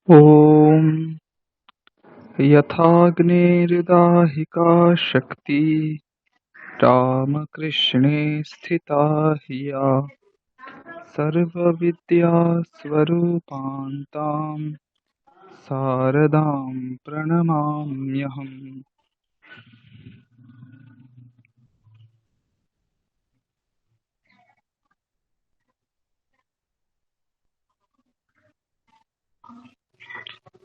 ॐ यथाग्नेर्दाहिका शक्ति रामकृष्णे स्थिता हिया सर्वविद्यास्वरूपां तां शारदां प्रणमाम्यहम्।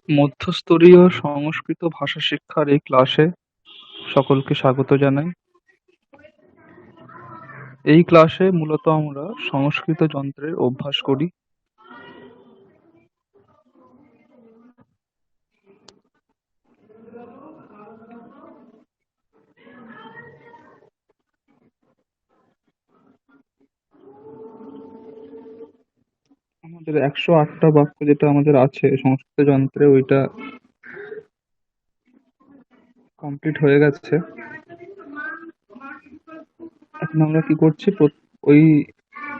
মধ্যস্তরীয় সংস্কৃত ভাষা শিক্ষার এই ক্লাসে সকলকে স্বাগত জানাই। এই ক্লাসে মূলত আমরা সংস্কৃত যন্ত্রের অভ্যাস করি। আমাদের 108টা বাক্য যেটা আমাদের আছে সংস্কৃত যন্ত্রে, ওইটা কমপ্লিট হয়ে গেছে। এখন আমরা কি করছি, ওই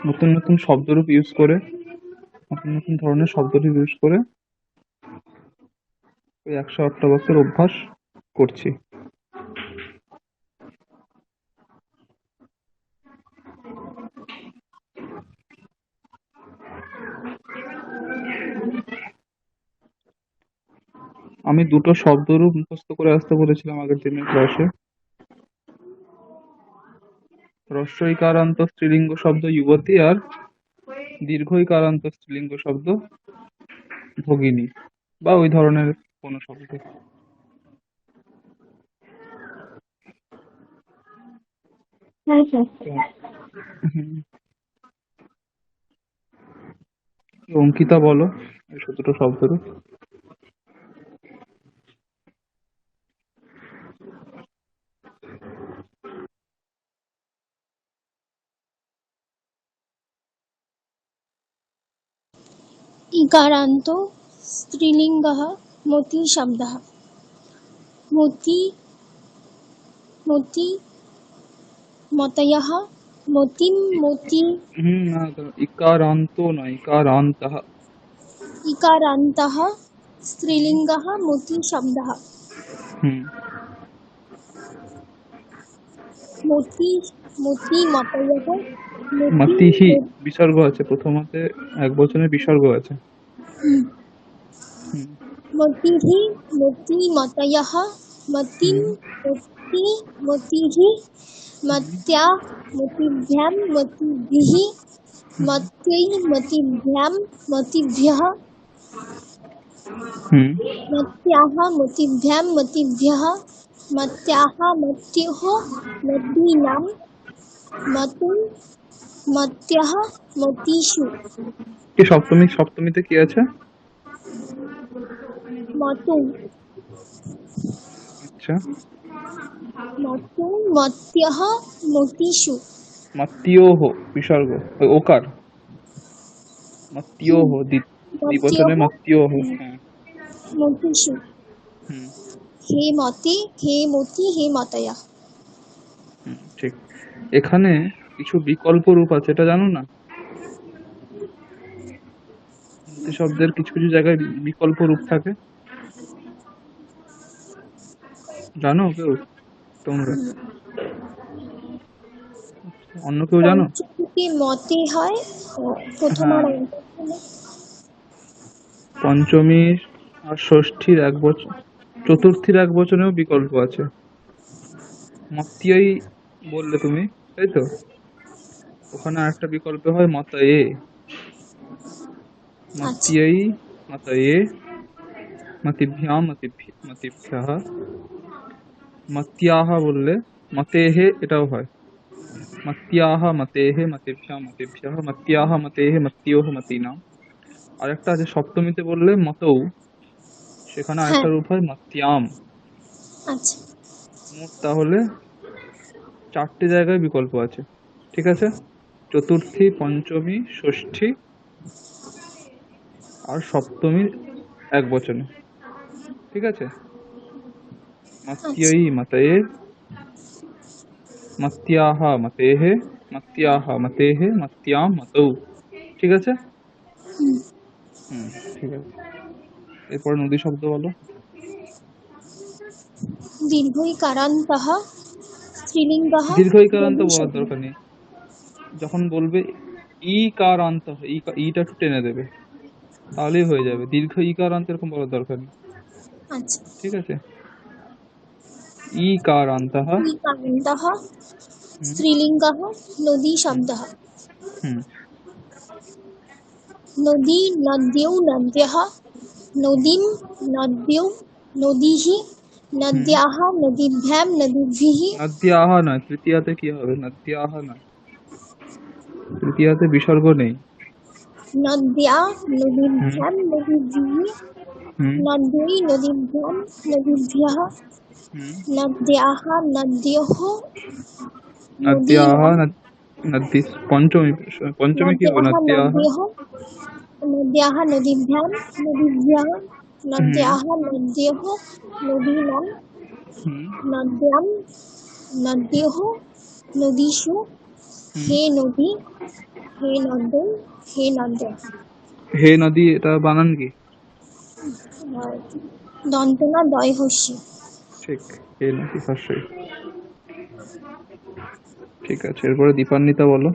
নতুন নতুন শব্দরূপ ইউজ করে, নতুন নতুন ধরনের শব্দরূপ ইউজ করে ওই 108টা বাক্যের অভ্যাস করছি। আমি দুটো শব্দরূপ মুখস্থ করে আসতে বলেছিলাম আগের দিনের ক্লাসে। হ্রস্বইকারান্ত স্ত্রীলিঙ্গ শব্দ যুবতী আর দীর্ঘইকারান্ত স্ত্রীলিঙ্গ শব্দ ভগিনী বা ওই ধরনের কোনো শব্দ। অঙ্কিতা বলো এই দুটো শব্দরূপ। इकारान्तो स्त्रीलिङ्गः मोतिशब्दः। मोति मोति मोतयः मोतिं मोति না, ইকারান্ত না, ইকারান্তः। इकारान्तः स्त्रीलिङ्गः मोतिशब्दः। मोति मोति मतयः মতিহি বিসর্গ আছে, প্রথমতে এক বচনের বিসর্গ আছে। मोतिः मोति मतयः मतिं मोति मोतिः मत्या मतिभ्यां मतिभिः मत्यै मतिभ्यां मतिभ्यः मत्याः मतिभ्यां मतिभ्यः मत्याः मत्योः मतीनां मतुं मत्यः मतीषु। কি সপ্তমীতে কি আছে? मतुं আচ্ছা, मतुं मत्यः मतीषु। মত্যোহ বিসর্গ, ওকার। মত্যোহ দ্বিবচনে মত্যোহ। मतीषु। हे मति हे मति हे मतया। ঠিক। এখানে কিছু বিকল্প রূপ আছে, এটা জানো না? শব্দের কিছু কিছু জায়গায় বিকল্প রূপ থাকে, জানো কেউ? তোমরা অন্য কেউ জানো? মতে হয় প্রথম আর পঞ্চমী আর ষষ্ঠীর এক বচন, চতুর্থীর এক বচনেও বিকল্প আছে। মতিয়াই বললে তুমি, তাই তো? ওখানে আরেকটা বিকল্প হয় মতয়ে। মতিয়াই মতয়ে মতিভ্যাম মতিভ্যः। মত্যাহ বললে মতেহে, এটাও হয়। মত্যাহ মতেহে মতিভ্যাম মতিভ্যः মত্যাহ মতেহে মত্যোহ মতীনাম। আরেকটা আছে সপ্তমীতে বললে মতৌ, সেখানে আরেকটা রূপ হয় মত্যাম। মোট তাহলে 4টে জায়গায় বিকল্প আছে, ঠিক আছে? চতুর্থী, পঞ্চমী, ষষ্ঠী আর সপ্তমীর এক বচনে, ঠিক আছে? মত্যৈ মতয়ে মত্যাহ মতেহে মত্যাহ মতেহে মত্যাম মতৌ, ঠিক আছে? ঠিক আছে। এরপর নদী শব্দ বলো। দীর্ঘইকারান্তः স্ত্রীলিঙ্গः দীর্ঘ ইকারান্ত নদী বলার শব্দ। দরকার নেই, যখন বলবে ইকারান্ত, ইটা একটু টেনে দেবে, তাহলেই হয়ে যাবে। দীর্ঘ ইকারান্ত এরকম বলার দরকার নেই। আচ্ছা। ঠিক আছে, ইকারান্তः। ইকারান্তः হুম স্ত্রীলিঙ্গः নদী হুম শব্দः। হুম নদী নদ্যৌ নদ্যः নদীম নদ্যৌ নদীः হুম নদ্যাः নদীভ্যাম নদীভিः নদ্যাহ নয়, তৃতীয়াতে কি হবে? নদ্যাহ নয়, তৃতীয়াতে বিসর্গ নেই। নদ্যা হুম নদীভ্যাম নদীভিः হুম নদ্যৈ নদীভ্যাম নদীভ্যः হুম নদ্যাः নদ্যোः নদ্যাহ নদীনাং নদী, পঞ্চমী, পঞ্চমী কি হবে? নদ্যাः নদ্যাহ। নদ্যোः নদ্যাः নদীভ্যাম নদীভ্যः হুম নদ্যাः নদ্যোः নদীনাং হুম নদ্যাং নদ্যোः নদীষু হুম হে নদী হে নদ্যৌ হে নদ্যা। হে নদী, এটা বানান কি? আর দন্তনা দয় হস্যি। ঠিক, হে নদী হর্ষই। ঠিক আছে, এরপরে দীপান্বিতা বলো।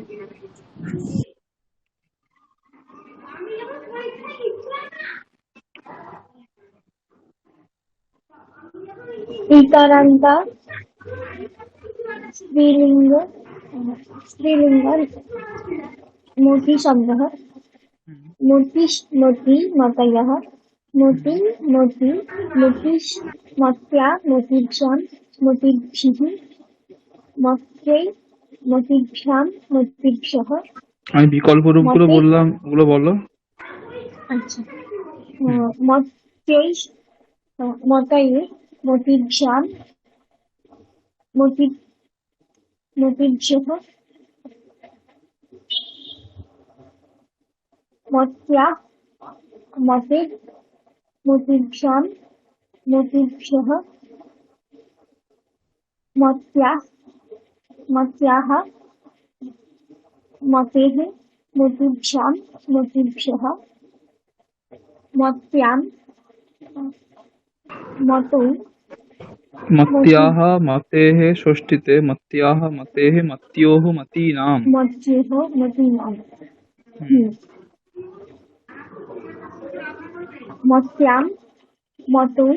ইকারান্ত স্ত্রীলিঙ্গ স্ত্রীলিঙ্গ মতি শব্দः। হুম মতি মতয়ः মতি মতি মতিশ্ মত্য়া মতিভ্যাম মতিভিः মত্यै মতিভ্যাম মতিভ্যः আমি বিকল্প রূপগুলো মতে। বললাম, ওগুলো বলো। আচ্ছা। হুম মত্যৈ মতয়ে মতিভ্যাম মতি মতিভ্যः মত্যা মতে মতিভ্যাম মতিভ্যः মত্যা মত্যাः মতেः মতিভ্যাম মতিভ্যः মত্যাং মতৌ মতি মত্যাহ মতেহ, ষষ্ঠীতে মত্যাহ মতেহ মত্যোহ মতীনাম। মত্যেহ মতীনাং। হুম মত্যাং মতৌ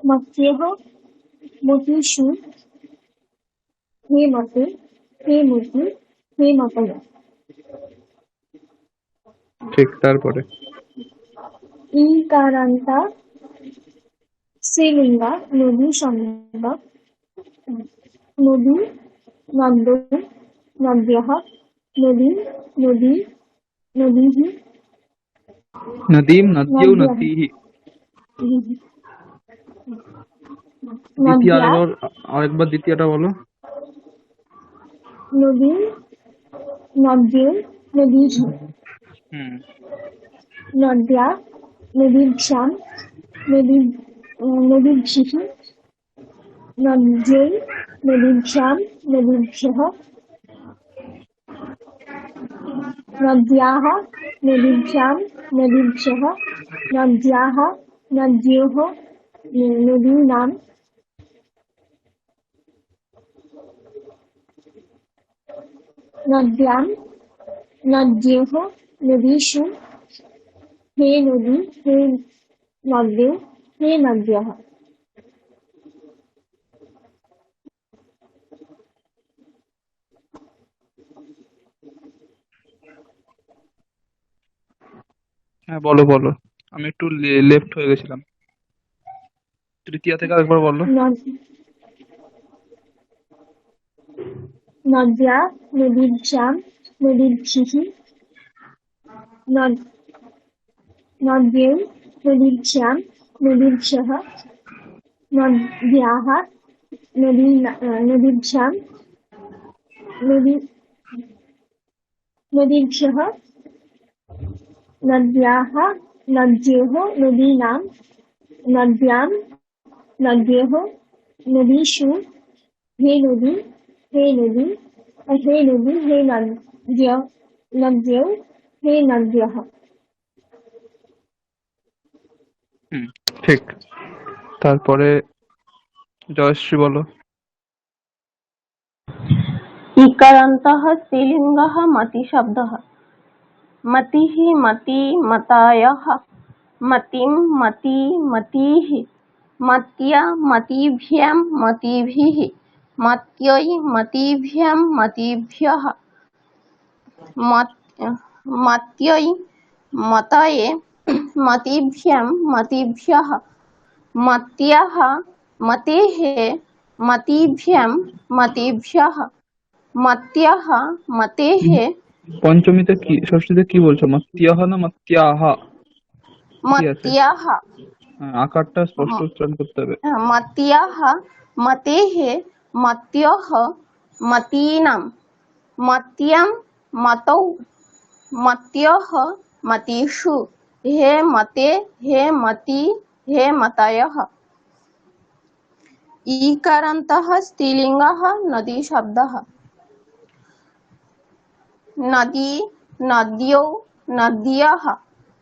মত্যেহ মতীষু হে মতে হে মতি হে মতয়। ঠিক, তারপরে ইকারান্ত স্ত্রীলিঙ্গ নদী শব্দ। নদী নদ্যৌ নদ্যः নদী নদী নদীः নদীম নদ্যৌ নদ্যः নদীঃ। দ্বিতীয় নদ্যা আরেকবার দ্বিতীয়টা বলো। নদী নদ্যৌ নদীः হুম নদ্যা নদীভ্যাম নদী নদীভিः নদ্যৈ নদীভ্যাম নদীভ্যः নদ্যাः নদীভ্যাম নদীভ্যः নদ্যাः নদ্যোः নদীনাং নদ্যাং নদ্যোः নদীষু হে নদী হে নদ্যৌ হে নদ্যः। হ্যাঁ বলো বলো, আমি একটু লেফট হয়ে গেছিলাম। তৃতীয়া থেকে আরেকবার বলো। নদ্যা নদীভ্যাম নদীভিः নদ্যৌ নদীভ্যাম নদীভ্যः নদ্যাः নদীভ্যাম নদীভ্যः নদ্যাः নদ্যোः নদীনাং নদ্যাং নদ্যোः নদীষু হে নদী হে নদী হে নদী হে নদ্যৌ হে নদ্যः। হুম, ঠিক। তারপরে জয়শ্রী বলো। इकारान्तः स्त्रीलिङ्गः मतिशब्दः। मतिः मति मतायः मतिं मति मतिः मत्या मतिभ्यां मतिभिः मत्यै मतिभ्यां मतिभ्यः मत्यै मतये मतिभ्यां मतिभ्यः मत्याः मतेः मतिभ्यां मतिभ्यः मत्याः मतेः পঞ্চমীতে কি, ষষ্ঠীতে কি বলছো? মাত্যাহ না মাত্যাহা? কি আছে? मत्याः হ্যাঁ, আকারটা স্পষ্ট উচ্চারণ করতে হবে। मत्याः मतेः मत्योः मतीनां मत्यां मतौ मत्योः मतिषु हे मते हे मति हे मतयः। ईकारान्तः स्त्रीलिङ्गः नदी शब्दः। नदी नद्यौ नद्यः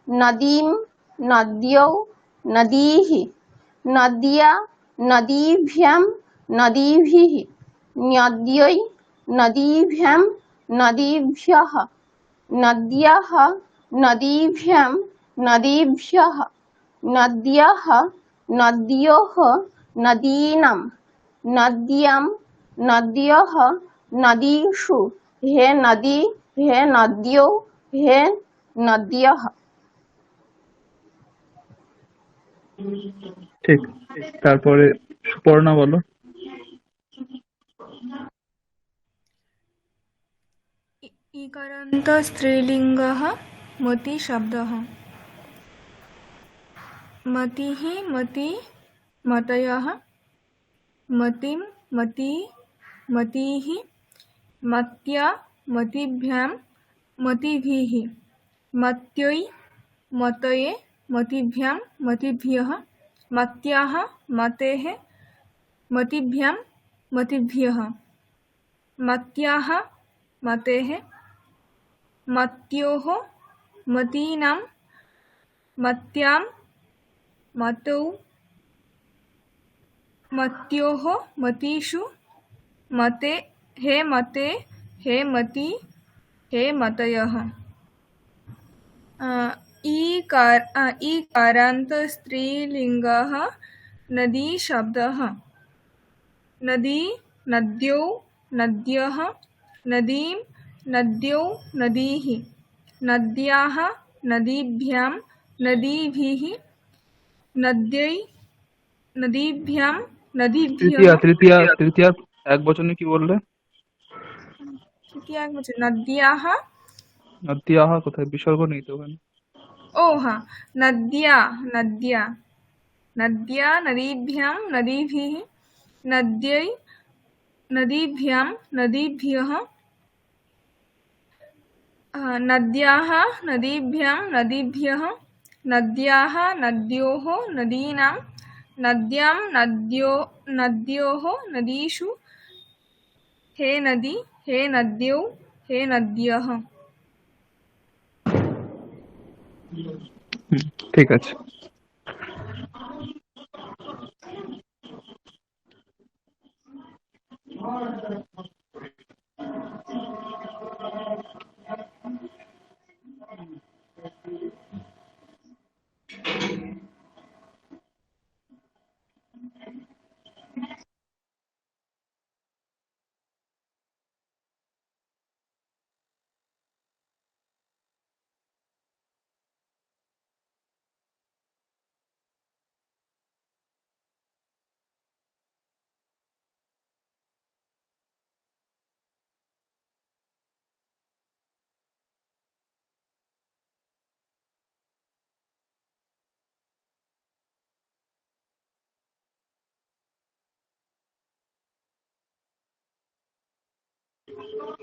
नदीं नद्यौ नदीः नद्या नदीभ्यां नदीभिः नद्यै नदीभ्यां नदीभ्यः नद्याः नदीभ्यां नदीभ्यः नद्याः नद्योः नदीनां नद्यां नद्योः नदीषु हे नदी हे नद्यो हे नद्यः। ঠিক। তারপরে সুপর্ণা বলো। इकारान्त स्त्रीलिङ्गः मतिशब्दः। मतिः मति मतयः मतिं मति मतिः मत्या मतिभ्यां मतिभिः मत्यै मतये मतिभ्यां मतिभ्यः मत्याः मतेः मतिभ्यां मतिभ्यः मत्याः मतेः मत्योः मतीनां मत्यां मतौ मत्योः मतिषु मते हे मति हे मतयः। ईकारान्त स्त्रीलिङ्गः नदी शब्दः। नदी नद्यौ नद्यः नदीं नद्यौ नदीः नद्याः नदीभ्यां नदीभिः नद्यै नदीभ्यां তৃতীয়া नदीभ्यः। তৃতীয়া তৃতীয়ার এক বচনে কি বললে? তৃতীয়া একবচন নদ্যাः। নদ্যাহ কোথায়? বিসর্গ নেই তো ওখানে। ओ हाँ नद्या नद्या नद्या नदीभ्यां नदीभिः नद्यै नदीभ्यां नदीभ्यः नद्याः नदीभ्यां नदीभ्यः नद्याः नद्योः नदीनां नद्यां नद्योः नदीषु हे नदी हे नद्यौ हे नद्यः। ঠিক আছে।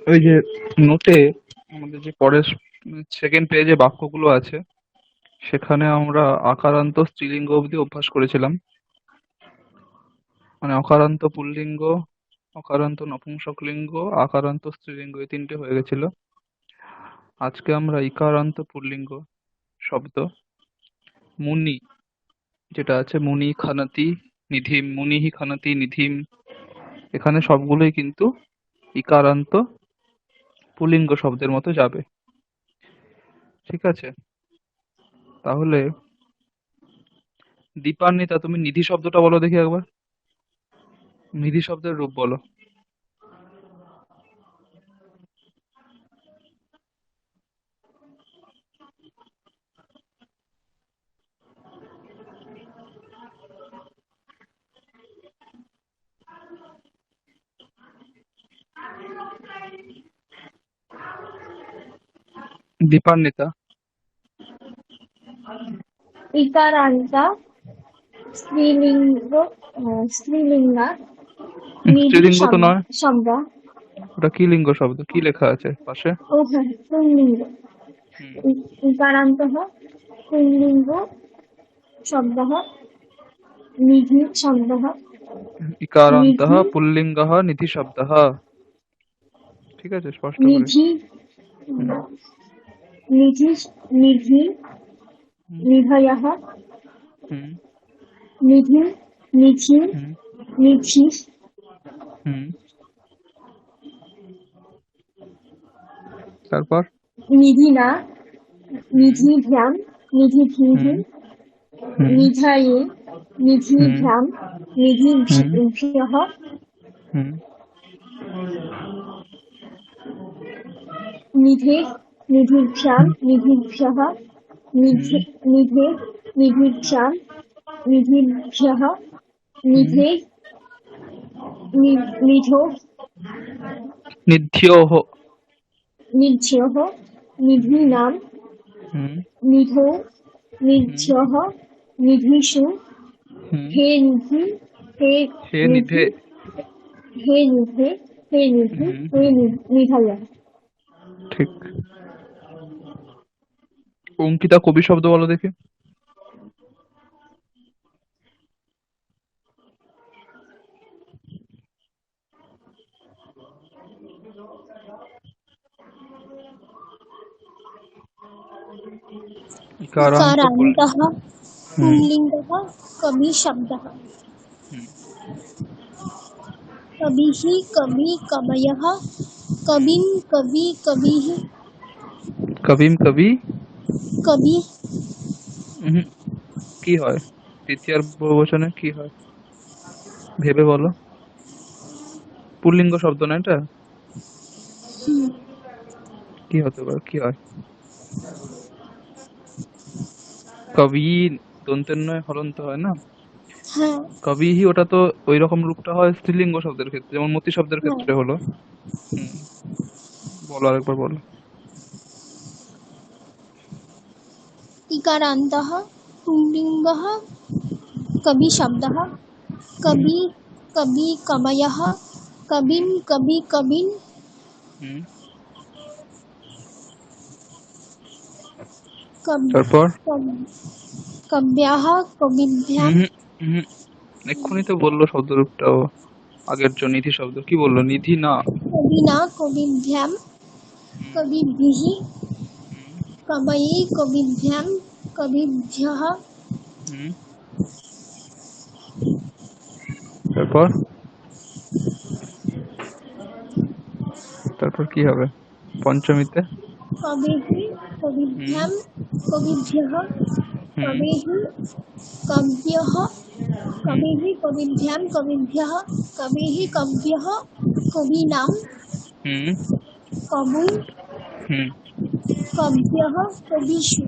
ওই যে নোটে আমাদের যে পরের সেকেন্ড পেজে বাক্যগুলো আছে, সেখানে আমরা আকারান্ত স্ত্রীলিঙ্গ অবধি অভ্যাস করেছিলাম। মানে অকারান্ত পুল্লিঙ্গ, অকারান্ত নপুংসকলিঙ্গ, আকারান্ত স্ত্রীলিঙ্গ, এই তিনটে হয়ে গেছিল। আজকে আমরা ইকারান্ত পুল্লিঙ্গ শব্দ মুনি যেটা আছে মুনি খানাতি নিধিম, মুনিহি খানাতি নিধিম, এখানে সবগুলোই কিন্তু ইকারান্ত পুল্লিঙ্গ শব্দের মতো যাবে। ঠিক আছে, তাহলে দীপান্বিতা তুমি নিধি শব্দটা বলো দেখি একবার, নিধি শব্দের রূপ বলো। দীপান্বিতা। इकारान्त स्त्रीलिंग स्त्रीलिंग निधि স্ত্রীলিঙ্গ তো নয়, शब्द ওটা কি লিঙ্গ শব্দ, কি লেখা আছে পাশে? पुल्लिंग হুম, इकारान्तः पुल्लिंग शब्दः निधि शब्दः ইকারান্তः निधि পুল্লিঙ্গः নিধি শব্দः। ঠিক আছে, স্পষ্ট করে। निधि হুম, निधि निधि হুম, निधयः হুম, निधि निधि হুম, निधि হুম। তারপর? निधिना হুম, निधिभ्यां निधिभिः হুম, হুম, निधये হুম, निधिभ्यां হুম, निधिभ्यः হুম, निधे निधिभ्यां निधिभ्यः হুম, निधे निधे निधिभ्यां निधिभ्यः হুম। निधे निधो নিধ্যোহ। निध्योः निधीनां হুম, निधो হুম, निध्योः निधिषु হুম। हे निधि हे হে निधि নিধে। हे निधे हे निधि হুম, हे निधय ঠিক। অঙ্কিতা কবি শব্দ বলো দেখি। ইকারান্ত इकारान्तः হুম, पुल्लिङ्गः कवि शब्दः হুম। कविः कवि कवयः कविं कवि कविः কবিম কবি। कवि হুম, কি হয় তৃতীয়ার বহুবচনে, কি হয় ভেবে বলো। পুল্লিঙ্গ শব্দ না এটা, কি হতে পারে, কি হয়? কবি দন্তের নয় হলন্ত হয় না, हाँ কবিহি ওটা তো ওই রকম রূপটা হয় স্ত্রীলিঙ্গ শব্দের ক্ষেত্রে, যেমন মতি শব্দের हाँ ক্ষেত্রে হলো। হুম, বলো আরেকবার বলো। इकारान्तः पुल्लिङ्गः कवि शब्दः হুম, कवि कवि कवयः कविं कवि कविन् হুম। कव তারপর? कव- कव्याः कविभ्यां হুম, হুম। এক্ষুনি তো বললো শব্দরূপটাও, আগের যে নিধি শব্দ, কি বললো? নিধি না। कविना कविभ्यां হুম, कविभिः হুম, कवये कविभ्यां कविभ्यः হুম। তারপর? তারপর কি হবে পঞ্চমীতে? कवेः হুম, कविभ्यां कविभ्यः হুম, कवेः कव्यः হুম, कवेः कविभ्यां कविभ्यः कवेः कव्यः कवीनां হুম, कवि হুম, कव्यः कविषु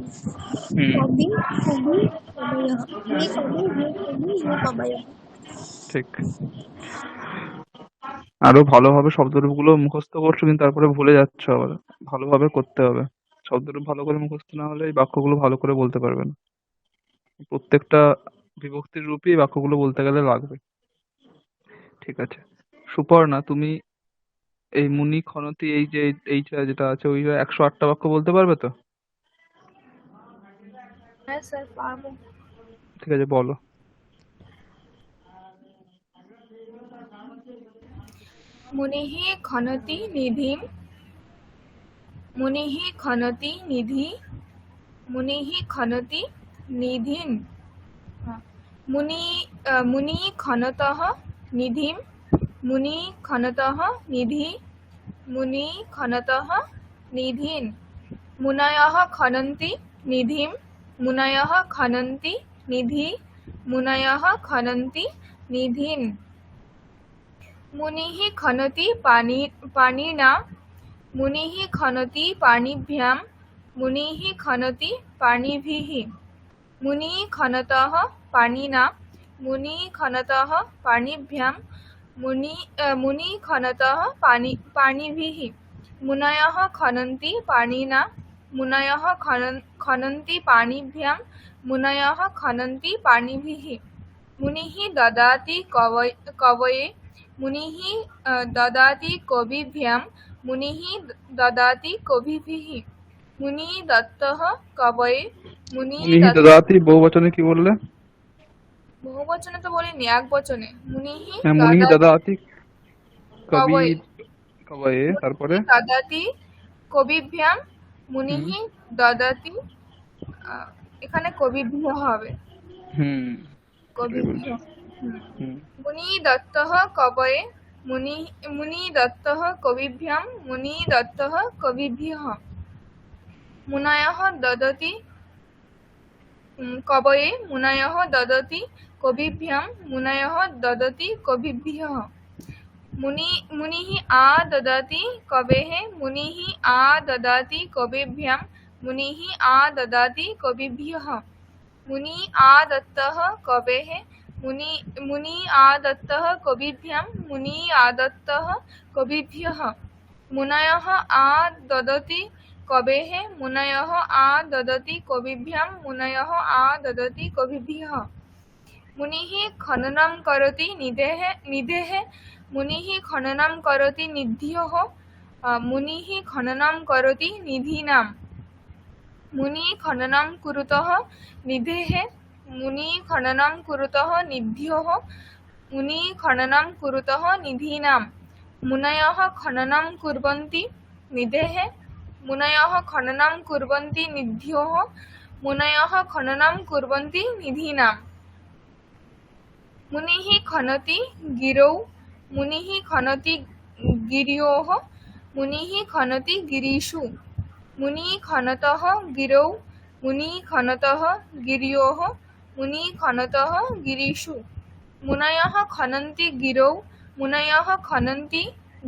হুম। कवि कवि कवयः हे कवि हे कवि हे कवयः ঠিক। আরো ভালোভাবে শব্দরূপগুলো মুখস্থ করছো, কিন্তু তারপরে ভুলে যাচ্ছ আবার। ভালোভাবে করতে হবে। শব্দরূপ ভালো করে মুখস্থ না হলে এই বাক্যগুলো ভালো করে বলতে পারবে না। প্রত্যেকটা বিভক্তির রূপই এই বাক্যগুলো বলতে গেলে লাগবে। ঠিক আছে, সুপর্ণা তুমি এই মুনি খনতি এই যে এইটা যেটা আছে ওই 108টা বাক্য বলতে পারবে তো? হ্যাঁ স্যার পারবো। ঠিক আছে, বলো। मुनिः खनति निधिं मुनिः खनति निधि मुनिः खनति निधिं मुनि खनतः निधिं मुनि खनतः निधि मुनि खनतः निधिन् मुनयः खनन्ति निधिं मुनयः खनन्ति निधि मुनयः खनन्ति निधिन् मुनिः खनति पाणिना मुनिः खनति पाणिभ्यां मुनिः खनति पाणिभिः मुनिः खनतः पाणिना मुनिः खनतः पाणिभ्यां मुनिः खनतः पाणिभिः मुनयः खनन्ति पाणिना मुनयः खनन्ति पाणिभ्यां मुनयः खनन्ति पाणिभिः मुनिः ददाति कवये मुनिः ददाति कविभ्यां मुनिः ददाति कविभिः मुनि दत्तः कवये मुनिः ददाति बहुवचने की बोल रहे? बहुवचने तो बोलिনি এক বচনে मुनिः मुनिः ददाति कवि कवये कवये তারপরে ददाति कविभ्यां मुनिः ददाति এখানে কবিভ্য হবে হুম কবিভ্য হুম मुनि दत्तः कवये मुनि दत्तः कविभ्यां मुनि दत्तः कविभ्यः मुनयः ददति कवये मुनयः ददति कविभ्यां मुनयः ददति कविभ्यः मुनिः आ ददाति कवेः मुनिः आ ददाति कविभ्यां मुनिः आ ददाति कविभ्यः मुनि आ दत्तः कवेः मुनि आ दत्तः कविभ्यां मुनि आ दत्तः कविभ्यः मुनयः आ ददति कवेः मुनयः आ ददति कविभ्यां मुनयः आ ददति कविभ्यः मुनिः खननं करोति निधेः मुनिः खननं करोति निध्योः मुनिः खननं करोति निधीनां मुनिः खननं कुरुतः निधेः मुनिः खननं कुरुतः निध्योः मुनिः खननं कुरुतः निधीनां मुनयः खननं कुर्वन्ति निधेः मुनयः खननं कुर्वन्ति निध्योः मुनयः खननं कुर्वन्ति निधीनां मुनिः खनति गिरौ मुनिः खनति गिर्योः मुनिः खनति गिरीषु मुनिः खनतः गिरौ मुनिः खनतः गिर्योः मुनिः खनतः गिरीषु मुनयः खनन्ति गिरौ मुनयः खनन्ति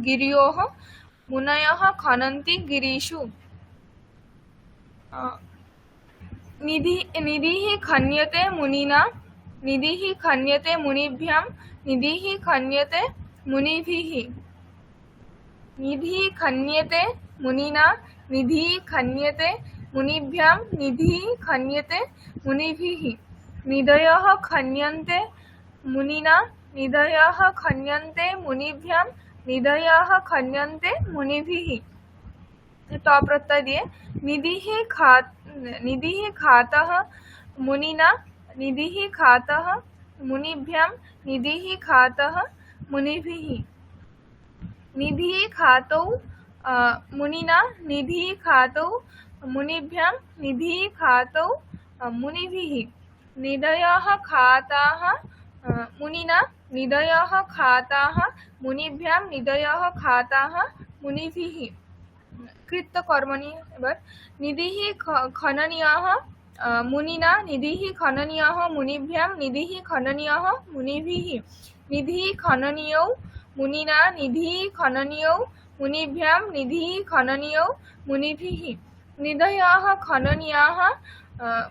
गिर्योः मुनयः खनन्ति गिरीषु निधिः खन्यते मुनिना निधिः खन्यते मुनिभ्यां निधिः खन्यते मुनिभिः निधिः खन्यते मुनिना निधिः खन्यते मुनिभ्यां निधिः खन्यते मुनिभिः निधयः खन्यन्ते मुनिना निधयः खन्यन्ते मुनिभ्यां निधयः खन्यन्ते मुनिभिः तो प्रत्यय दिए निधिः खातः मुनिना निधिः खातः मुनिभ्यां निधिः खातः मुनिभिः निधिः खातौ मुनिना निधिः खातौ मुनिभ्यां निधिः खातौ मुनिभिः निधयः खाताः मुनिना निधयः खाताः मुनिभ्यां निधयः खाताः मुनिभिः कृत्य कर्मणि एबार निधिः खननीयः मुनिना निधिः खननीयः मुनिभ्यां निधिः खननीयः मुनिभिः निधिः खननीयौ मुनिना निधिः खननीयौ मुनिभ्यां निधिः खननीयौ मुनिभिः निधयः खननीयाः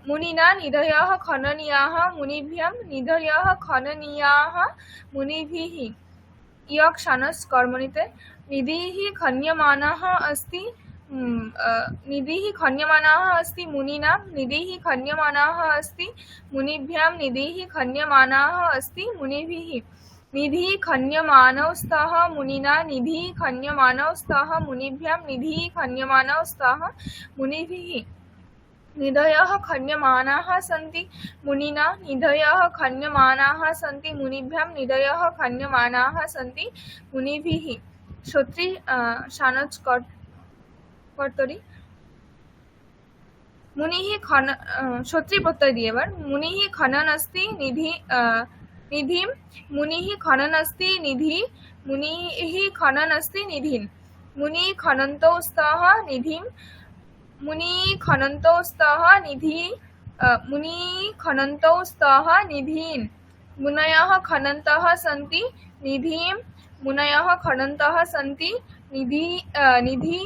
मुनिना निधयः खननीयाः मुनिभ्यां निधयः खननीयाः मुनिभिः यक् शानस् कर्मणिते निधिः खन्यमानः अस्ति निधिः खन्यमानः अस्ति मुनिना निधिः खन्यमानः अस्ति मुनिभ्यां निधिः खन्यमानः अस्ति मुनिभिः निधिः खन्यमानौ स्तः मुनिना निधिः खन्यमानौ स्तः मुनिभ्यां निधिः खन्यमानौ स्तः मुनिभिः निधयः खन्यमानाः सन्ति मुनिना निधयः खन्यमानाः सन्ति मुनिभ्यां निधयः खन्यमानाः सन्ति मुनिभिः श्रोत्री शानच् कर्तरि मुनिः खन क्षत्रिय प्रत्यय दिए एबार मुनिः खनन अस्ति निधि निधिं मुनिः खनन अस्ति निधि मुनिः खनन अस्ति निधिन् मुनि खनन्तौ स्तः निधिं मुनि खनन्तौ स्तः निधि मुनि खनन्तौ स्तः निधीन् मुनयः खनन्तः सन्ति निधिं मुनयः खनन्तः सन्ति निधि निधि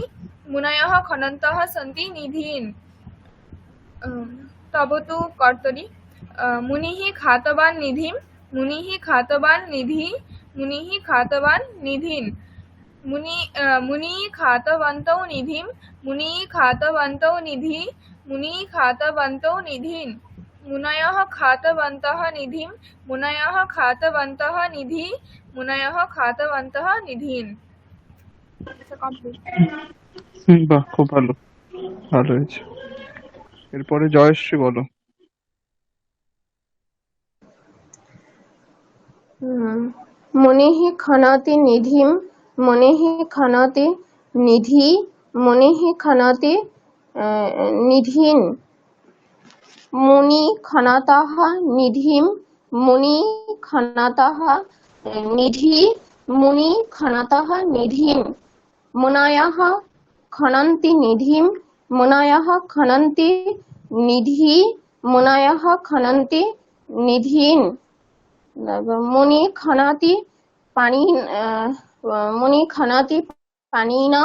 मुनयः खनन्तः सन्ति निधीन् तब तु कर्तरि मुनिः खातवान् निधिं मुनिः खातवान् निधि मुनिः खातवान् निधीन् मुनि खातवन्तौ निधिं मुनि खातवन्तौ निधि मुनि खातवन्तौ निधीन् मुनयः खातवन्तः निधिं मुनयः खातवन्तः निधि मुनयः खातवन्तः निधीन् কমপ্লিট। বাহ, খুব ভালো, ভালো হয়েছে। এরপরে জয়শ্রী বলো। मुनिः खनति निधिं मुनिः खनति निधि मुनिः खनति निधिन् मुनि खनतः निधिं मुनि खनतः निधि मुनि खनतः निधिन् मुनयः खनन्ति निधिं मुनयः खनन्ति निधि मुनयः खनन्ति निधीन् मुनि खनति पानी मुनि खनति पानिना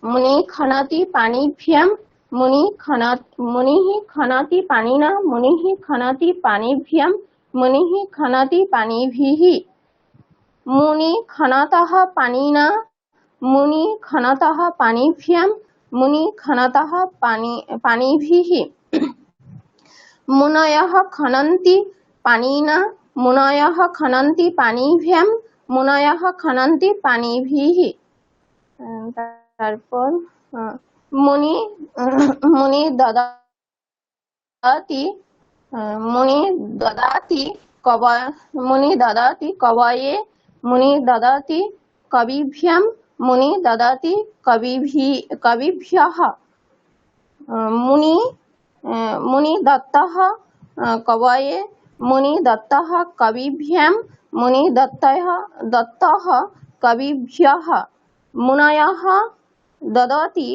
मुनि खनति पानिभ्यां मुनिः खनति पानिना मुनिः खनति पानिभ्यां मुनिः खनति पानिभिः मुनि खनतः पानिना मुनि खनतः पानिभ्यां मुनि खनतः पानिभिः मुनयः खनन्ति पानिना मुनयः खनन्ति पानिभ्यां मुनयः खनन्ति पानिभिः তারপর মুনি মুনি দদাতি মুনি দদাতি কবয়ে মুনি দদাতি কবিভ্যাম মুনি দদাতি কবিভ্যः মুনি দত্তः কবয়ে मुनि दत्तः कविभ्यां मुनि दत्तः कविभ्यः मुनयः ददति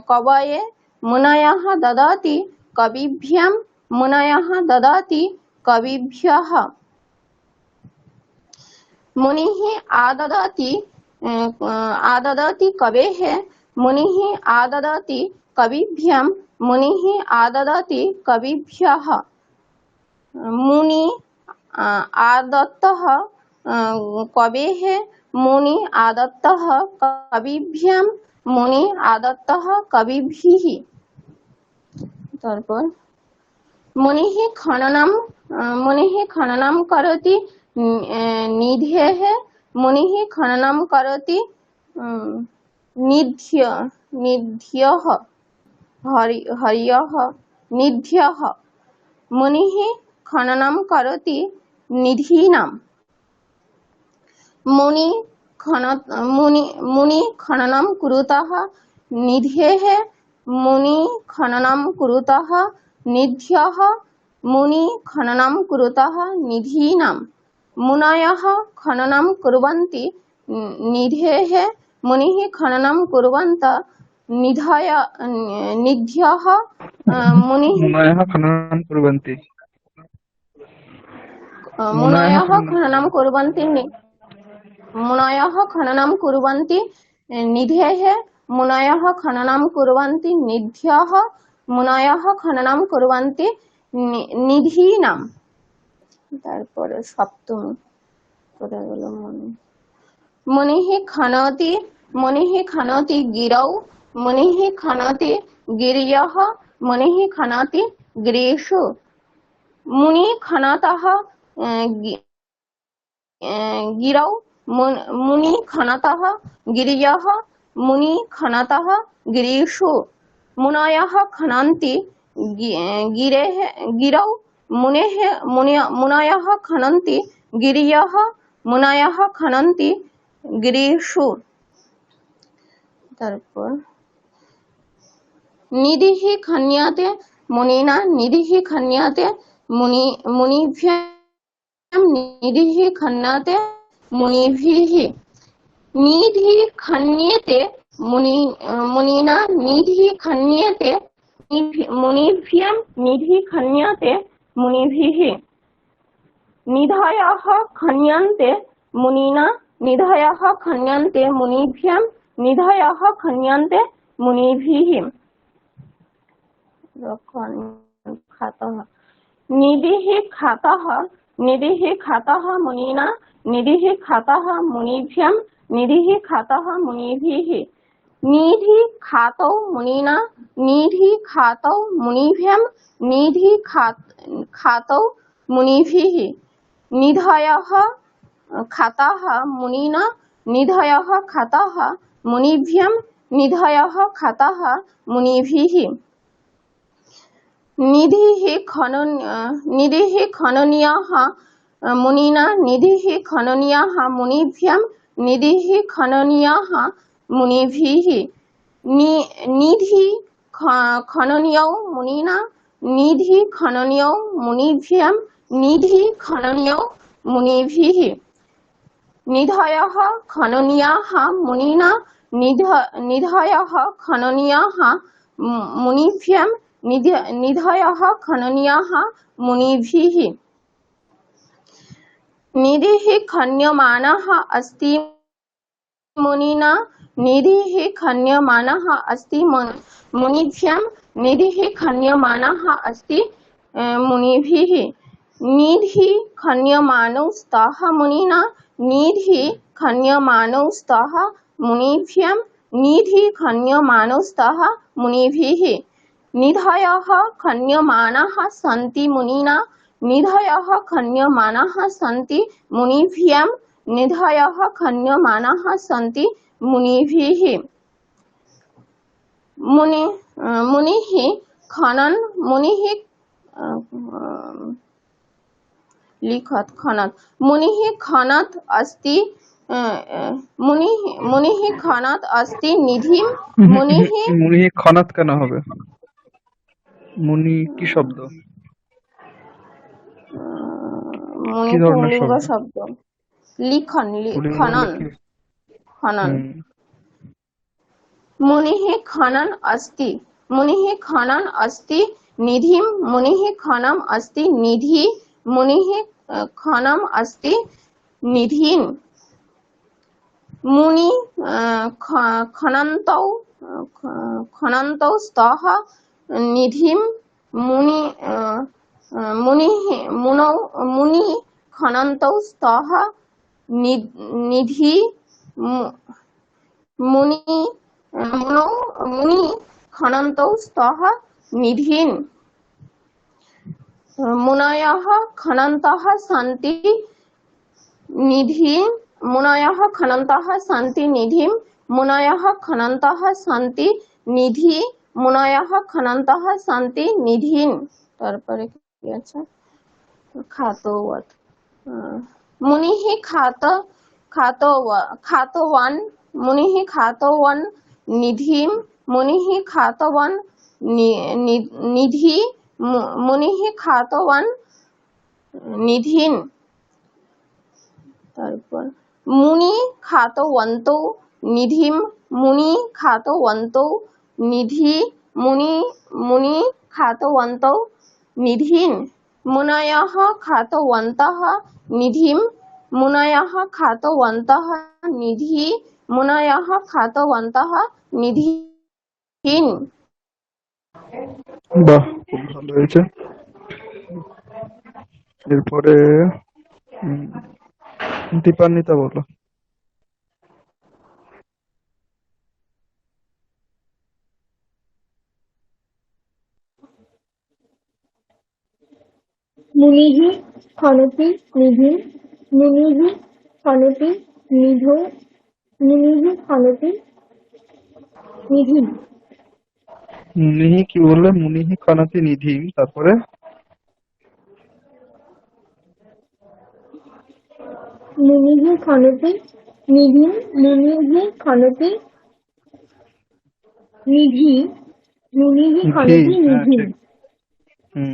कवये मुनयः ददति कविभ्यां मुनयः ददति कविभ्यः मुनिः आददति कवेः मुनिः आददति कविभ्यां मुनिः आददति कविभ्यः मुनि आदत्तः कवेः मुनि आदत्तः कविभ्यां मुनि आदत्तः कविभिः তারপর मुनिः खननं करोति निधेः मुनिः खननं करोति निध्यः हर्यः निध्यः मुनिः खननं करोति निधीनां मुनि खननं कुरुतः निधेः मुनि खननं कुरुतः निध्यः मुनि खननं कुरुतः निधीनां मुनयः खननं कुर्वन्ति निधेः मुनिः खननं कुर्वन्त निध्यः मुनयः खननं कुर्वन्ति मुनयः खननं कुर्वन्ति मुनयः खननं कुर्वन्ति निधेः मुनयः खननं कुर्वन्ति निध्यः मुनयः खननं कुर्वन्ति निधीनां তারপরে সপ্তমী করে গেল मुनिः खनति गिरौ मुनिः खनति गिर्यः मुनिः खनति गिरेषु मुनि खनतः गिरौ मुनि खनतः गिर्यः मुनि खनतः गिरेषु मुनयः खनन्ति गिरौ मुनयः खनन्ति गिर्यः मुनयः खनन्ति गिरेषु তারপর निधिः खन्यते मुनिना निधिः खन्यते मुनिभ्यं निधिः खन्यते मुनिभिः निधि खन्यते मुनिना निधि खन्यते मुनिभ्यं निधि खन्यते मुनिभिः निधयः खन्यन्ते मुनिना निधयः खन्यन्ते मुनिभ्यं निधयः खन्यन्ते मुनिभिः खातः निधिः खातः मुनिना निधिः खातः मुनिभ्यं निधिः खातः मुनिभिः निधि खातौ मुनिना निधि खातौ मुनिभ्यं निधि खातौ मुनिभिः निधयः खातः मुनिना निधयः खातः मुनिभ्यं निधयः खातः मुनिभिः निधिः खननीयः मुनिना निधिः खननीयः मुनिभ्यं निधिः खननीयः मुनिभिः निधि खननीयौ मुनिना निधि खननीयौ मुनिभ्यं निधि खननीयौ मुनिभिः निधयः खननीयाः मुनिना निधयः खननीयाः मुनिभ्यं निधयः खननीयाः मुनिभिः निधिः खन्यमानः अस्ति मुनिना निधिः खन्यमानः अस्ति मुनिभ्यं निधिः खन्यमानः अस्ति मुनिभिः निधि खन्यमानौ स्तः मुनिना निधि खन्यमानौ स्तः मुनिभ्यं निधि खन्यमानौ स्तः मुनिभिः निधयः खन्यमानाः सन्ति मुनिना निधयः खन्यमानाः सन्ति मुनिभ्यं निधयः खन्यमानाः सन्ति मुनिभिः मुनिः मुनिः खनत् अस्ति मुनिः खनत् अस्ति निधिं मुनिः মুনি খনাত কেন হবে? মুনি কি শব্দ? মুনি কি ধরনের পুল্লিঙ্গ শব্দ? শব্দ লিখন পুল্লিঙ্গ খনন হলে কি? খনন হুম, मुनिः खनन अस्ति मुनिः खनन अस्ति निधिं मुनिः खनम अस्ति निधि मुनिः खनम अस्ति निधिन् मुनि खनन्तौ स्तः निधिं मुनि खनन्तौ स्तः निधि मुनि खनन्तौ स्तः निधिन् मुनयः खनन्तः सन्ति निधिं मुनयः खनन्तः सन्ति निधिं मुनयः खनन्तः सन्ति निधि मुनयः खनन्तः सन्ति निधिन् তারপরে কি আছে খাতওয়াত মুনিः खातवान् मुनिः खातवान् निधिं मुनिः खातवान् निधि मुनिः खातवान् निधिन् তারপর मुनि खातवन्तौ निधिं मुनि खातवन्तौ निधि मुनि खातवन्तौ निधिन् मुनयः खातवन्तः निधिं मुनयः खातवन्तः निधि मुनयः खातवन्तः निधिन् বাহ, খুব ভালো হয়েছে। এরপরে উম, দীপান্বিতা বলো। मुनिः खनति निधिं मुनिः खनति निधौ मुनिः खनति निधिं মুনিহি কি বললে? মুনিহি খনাতি নিধি, তারপরে मुनिः खनति निधिं मुनिः खनति निधि মুনিহি ঘি, খনতি হ্যাঁ নিধিম। ঠিক। হুম।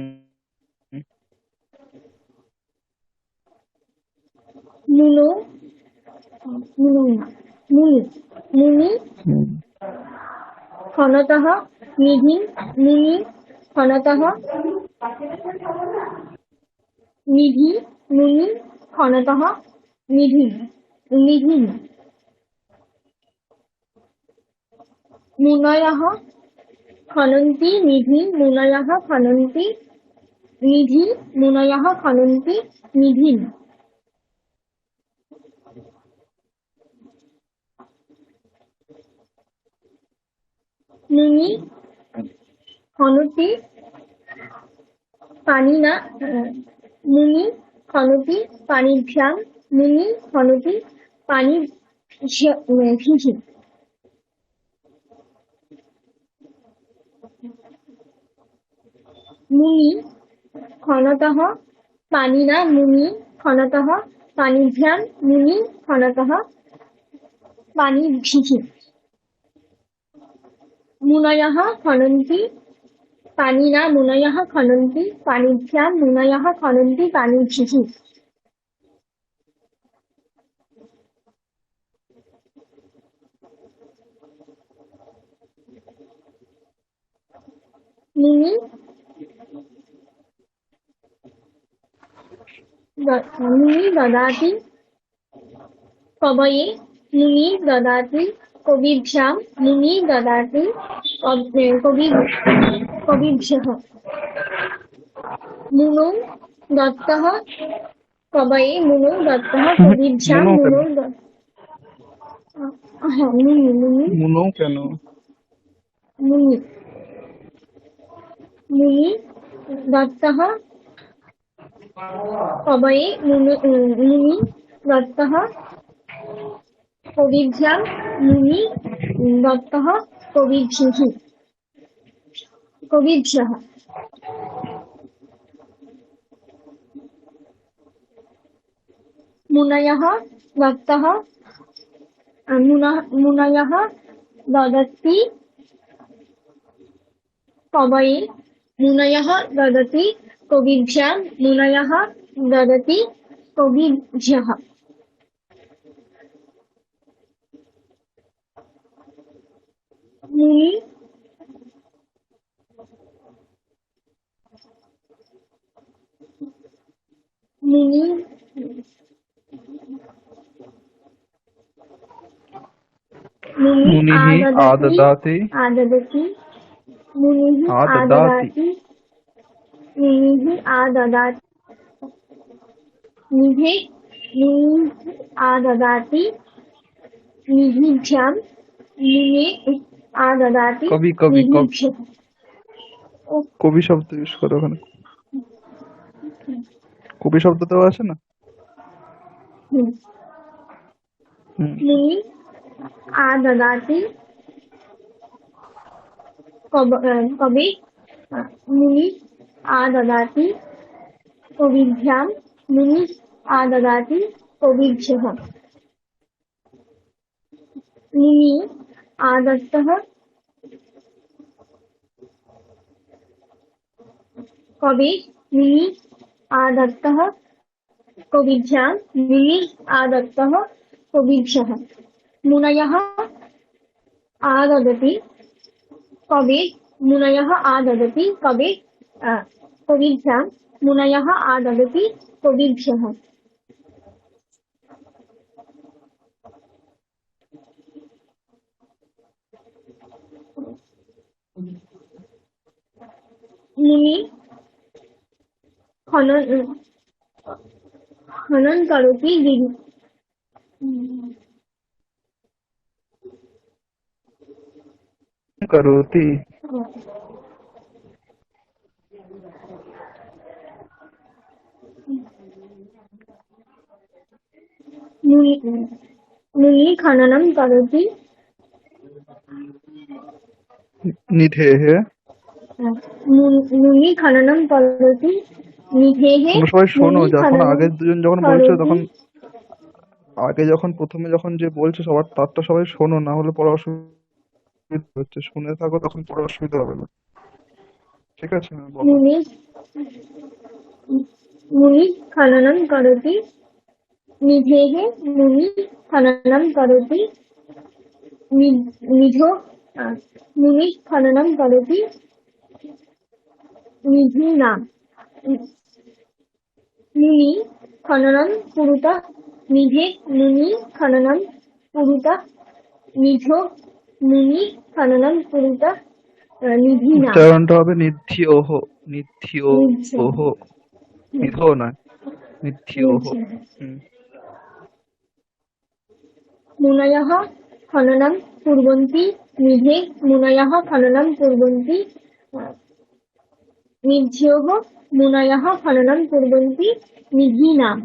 মুনো মুনো না, মুনি মুনি হুম। খনতঃ নিধিম। মুনি খনতঃ নিধি। মুনি খনতঃ নিধিম নিধিম। মুনয়ঃ খনন্তি নিধি। মুনয়ঃ খনন্তি নিধি। মুনয়ঃ খনন্তি নিধিম। মুনি খনতি পানিনা। মুনি খনতি পানিভ্যাং। মুনি খনতি পানিভিঃ। মুনি খনতঃ পানিনা। মুনি খনতঃ পানিভ্যাং। মুনি খনতঃ পানিভিঃ। মুনয়ঃ খনন্তি পানিনা। মুনয়ঃ খনন্তি পানিভ্যাং। মুনয়ঃ খনন্তি পানিভিঃ। মুনি মুনি দদাতি কবয়ে। মুনি দদাতি কবিভ্যাং। মুনি দদাতি কবিভ্যঃ। মুনৌ দত্তঃ কবয়ে। মুনৌ দত্তঃ কবিভ্যাং। মুনো কেন? হ্যাঁ, মুনি মুনি মুনো কেন? মুনি মুনি দত্তঃ কবয়ে। মুনি দত্তঃ কবিভ্যাং। মুনি দত্তঃ কবিভ্যঃ। মুনয়ঃ দত্তঃ মুনয়ঃ দদতি কবয়ে। মুনয়ঃ দদতি কবিভ্যাং। মুনয়ঃ দদতি কবিভ্যঃ। মুনি মুনি মুনি মুনিহি আদদাতি আদদতি। মুনিহি আদদাতি আদদাতি। মুনিহি আদদাতি। নিধে মুনি আদদাতি নিধিভ্যাং। মুনি আদদাতি কবি কবি কবি নিধিভ্যঃ। ও কবি শব্দ ইউজ করো ওখানে। কবি শব্দটাও আছে না? হুম। হুম। মুনি আদদাতি কবি। মুনি আদদাতি কবিভ্যাং। মুনি আদদাতি কবিভ্যঃ। মুনি আদত্তঃ কবি। মুনি আদত্তঃ কবিভ্যাং। মুনি আদত্তঃ কবিভ্যঃ। মুনয়ঃ আদদতি কবি। মুনয়ঃ আদদতি কবিভ্যাং। মুনয়ঃ আদদতি কবিভ্যঃ। মুনি খনন করতি গিরি। করোতি মুনি মুনি খননম করতি নিধেহ। মুনি খননম করতি নিধেহে। তোমরা সবাই শোনো, মুনি যখন খননম আগের দুজন যখন বলছো করতি। তখন আগে যখন প্রথমে যখন যে বলছো সবার তারটা সবাই শোনো, না হলে পরে অসুবিধা হচ্ছে, শুনে থাকো, তখন পড়ে অসুবিধা হবে না। ঠিক আছে, হ্যাঁ, বলো। मुनि मुनि खननं करोति निधेः मुनि खननं करोति निधो मुनि खननं करोति निधीनां मुनि खननं कुरुतः निधे मुनि खननं कुरुतः निधो मुनि खननं कुरुतः निधीनां উচ্চারণটা হবে নিধি ওহ, নিধি ওহ, নিধো নয়, নিধি ওহ। হুম। मुनयः खननं कुर्वन्ति निधे मुनयः खननं कुर्वन्ति निध्योः मुनयः खननं कुर्वन्ति निधीनां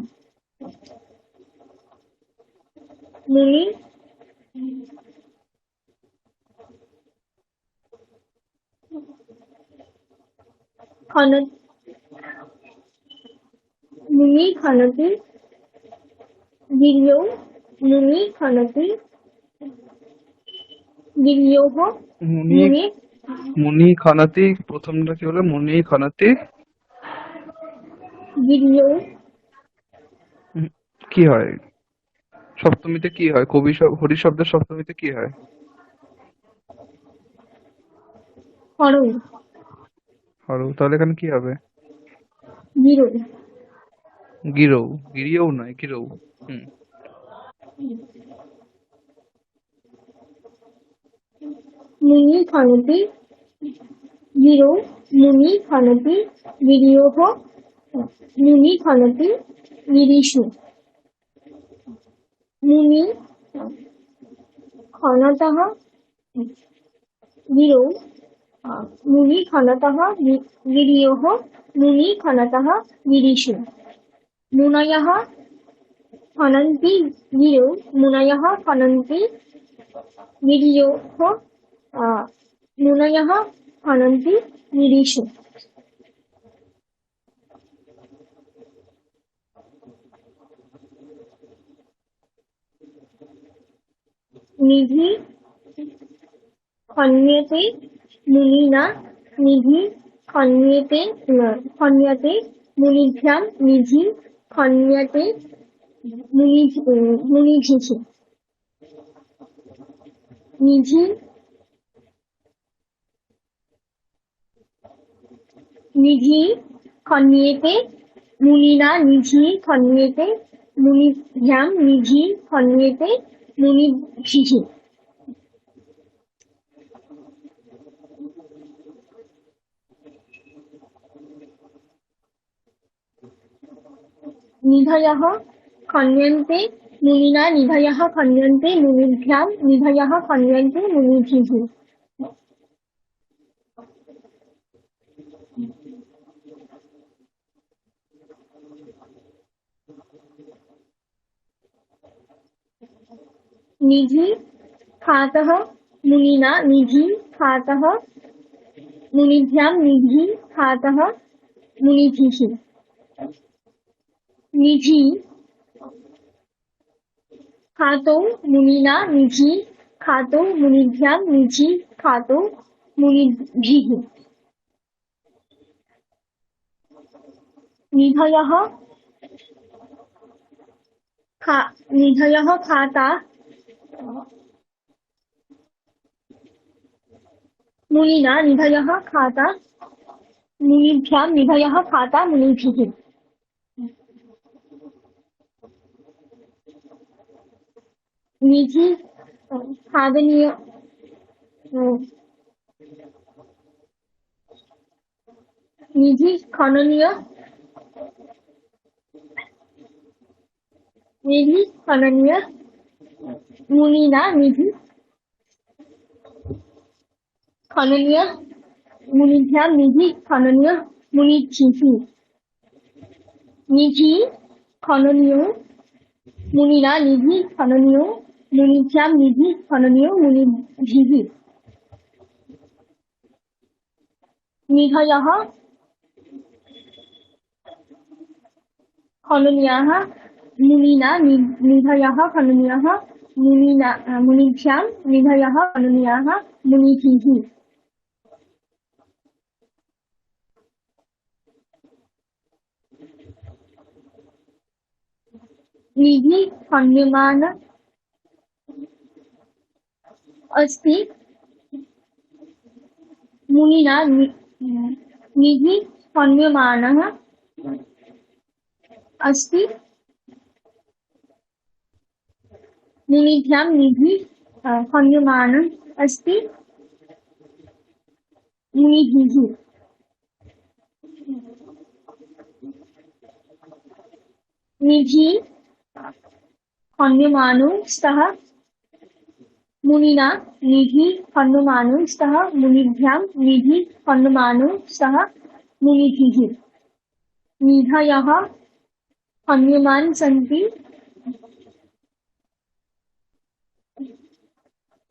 मुनि खन मुनि खनति गिर्यौ मुनि खनति गिर्योः মুনি मुनि মুনি খানাতি, প্রথমটা কি হলো? মুনি খানাতি गिर्यौ কি হয়? সপ্তমীতে কি হয়? হরি শব্দের সপ্তমীতে কি হয়? हरौ হরৌ। তাহলে এখানে কি হবে? गिरौ গিরৌ। গিরিয়ৌ নয়, গিরৌ। হুম। मुनि खनति गिरौ मुनि खनति गिर्योः मुनि खनति गिरीषु मुनि खनतः गिरौ मुनि खनतः गिर्योः मुनि खनतः गिरीषु मुनयः खनन्ति गिरौ मुनयः खनन्ति गिर्योः मुनयः खनन्ति गिरीषु निधि खन्यते मुनिना निधि खन्यते मुनिभ्यां निधि खन्यते मुनिभिः निधि निधि खन्येते मुनिना निधि खन्येते मुनिभ्यां निधि खन्येते मुनिभिः निधयः खन्यन्ते मुनिना निधयः खन्यन्ते मुनिभ्यां निधयः खन्यन्ते मुनिभिः निधि खातः मुनिना निधि खातः मुनिभ्यां निधि खातः मुनिभिः निधि खातौ मुनिना निधि खातौ मुनिभ्यां निधि खातौ मुनिभिः निधयः खाता मुनिना निधयः खाता मुनिभ्यां निधयः खाता मुनिभिः निधि खादनीय निधि खननीय निधि खननीय मुनिना निधि खननीय मुनिभ्यां निधि खननीय मुनिभिः निधि खननीय मुनिना निधि खननीय मुनिभ्यां निधि खननीय मुनिभिः निधयः खननीयाः मुनिना निधयः खननीयाः मुनिभ्यां निधयः अनुनीयाः मुनिभिः निधि हन्यमान अस्ति मुनिना निधि हन्यमानः अस्ति मुनिभ्यां निधि हन्यमानः अस्ति मुनिभिः निधि हन्यमानो स्तः मुनिना निधि हन्यमानो स्तः मुनिभ्यां निधि हन्यमानो स्तः मुनिभिः निधयः हन्यमान सन्ति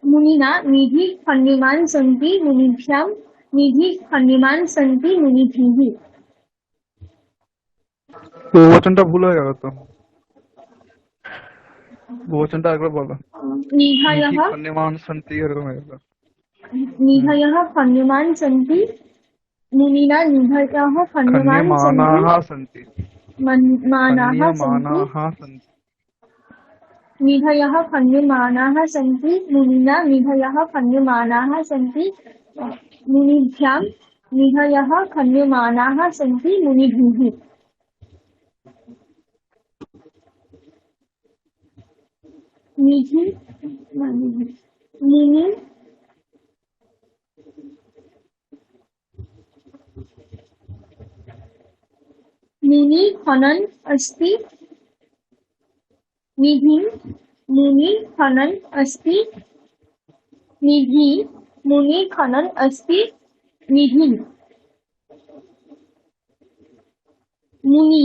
मुनिना निधि हन्यमान सन्ति मुनिभ्यां निधि हन्यमान सन्ति मुनिभिः বহুবচনটা ভুল হয়ে গেল তো, বহুবচনটা একবার বলো। निधयः নিধি কন্যমান সন্তি এরকম হয়ে গেল। निधयः हन्यमान सन्ति मुनिना निधयः हन्यमान सन्ति কন্যমানাহা সন্তি, मानाः सन्ति কন্যমানাহা সন্তি। निधयः हन्यमानाः सन्ति मुनिना निधयः हन्यमानाः सन्ति मुनिभ्यां निधयः हन्यमानाः सन्ति मुनिभिः निधि मुनि मुनि हनन अस्ति निधि मुनि खनन अस्ति निधि मुनि खनन अस्ति निधि मुनि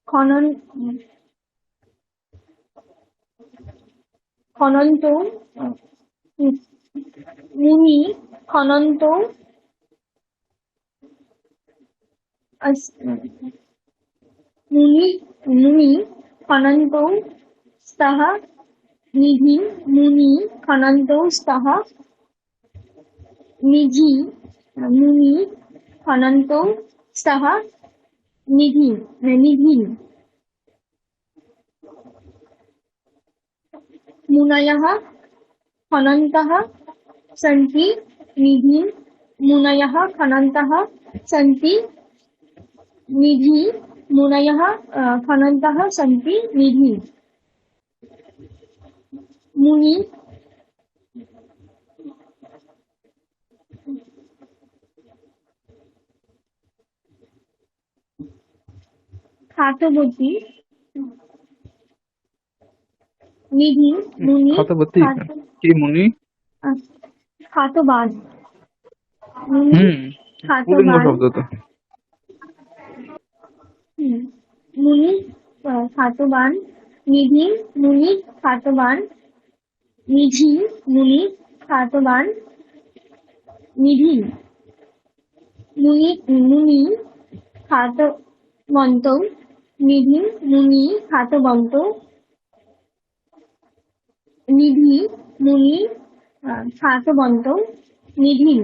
खनन खनन्तो मुनि खनन्तो मुनि मुनि खनन्तो स्तः निधि मुनि खनन्तो स्तः निधि मुनि खनन्तो स्तः निधि निधि मुनयः खनन्तः सन्ति निधि मुनयः खनन्तः सन्ति निधि मुनयः खनन्तः सन्ति निधि मुनि खातवती निधि मुनि খাতবতী কি মুনি? खातवान मुनि পুলিঙ্গ खातवान শব্দ তো। मुनि खातवान निधि मुनि खातवान निधि मुनि खातवान निधि मुनि मुनि खातवन्तो निधि मुनि खातवन्तो निधि मुनि खातवन्तो निधि